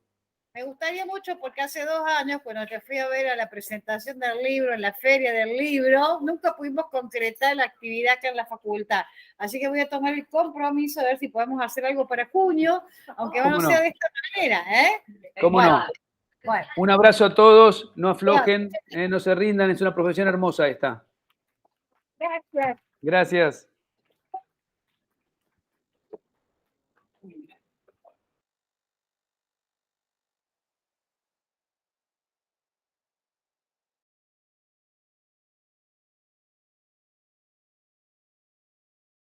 Me gustaría mucho porque hace 2 años, cuando te fui a ver a la presentación del libro, en la feria del libro, nunca pudimos concretar la actividad acá en la facultad. Así que voy a tomar el compromiso de ver si podemos hacer algo para junio, aunque no sea de esta manera, ¿eh? ¿Cómo no? Bueno. Un abrazo a todos, no aflojen, no se rindan, es una profesión hermosa esta. Gracias. Gracias.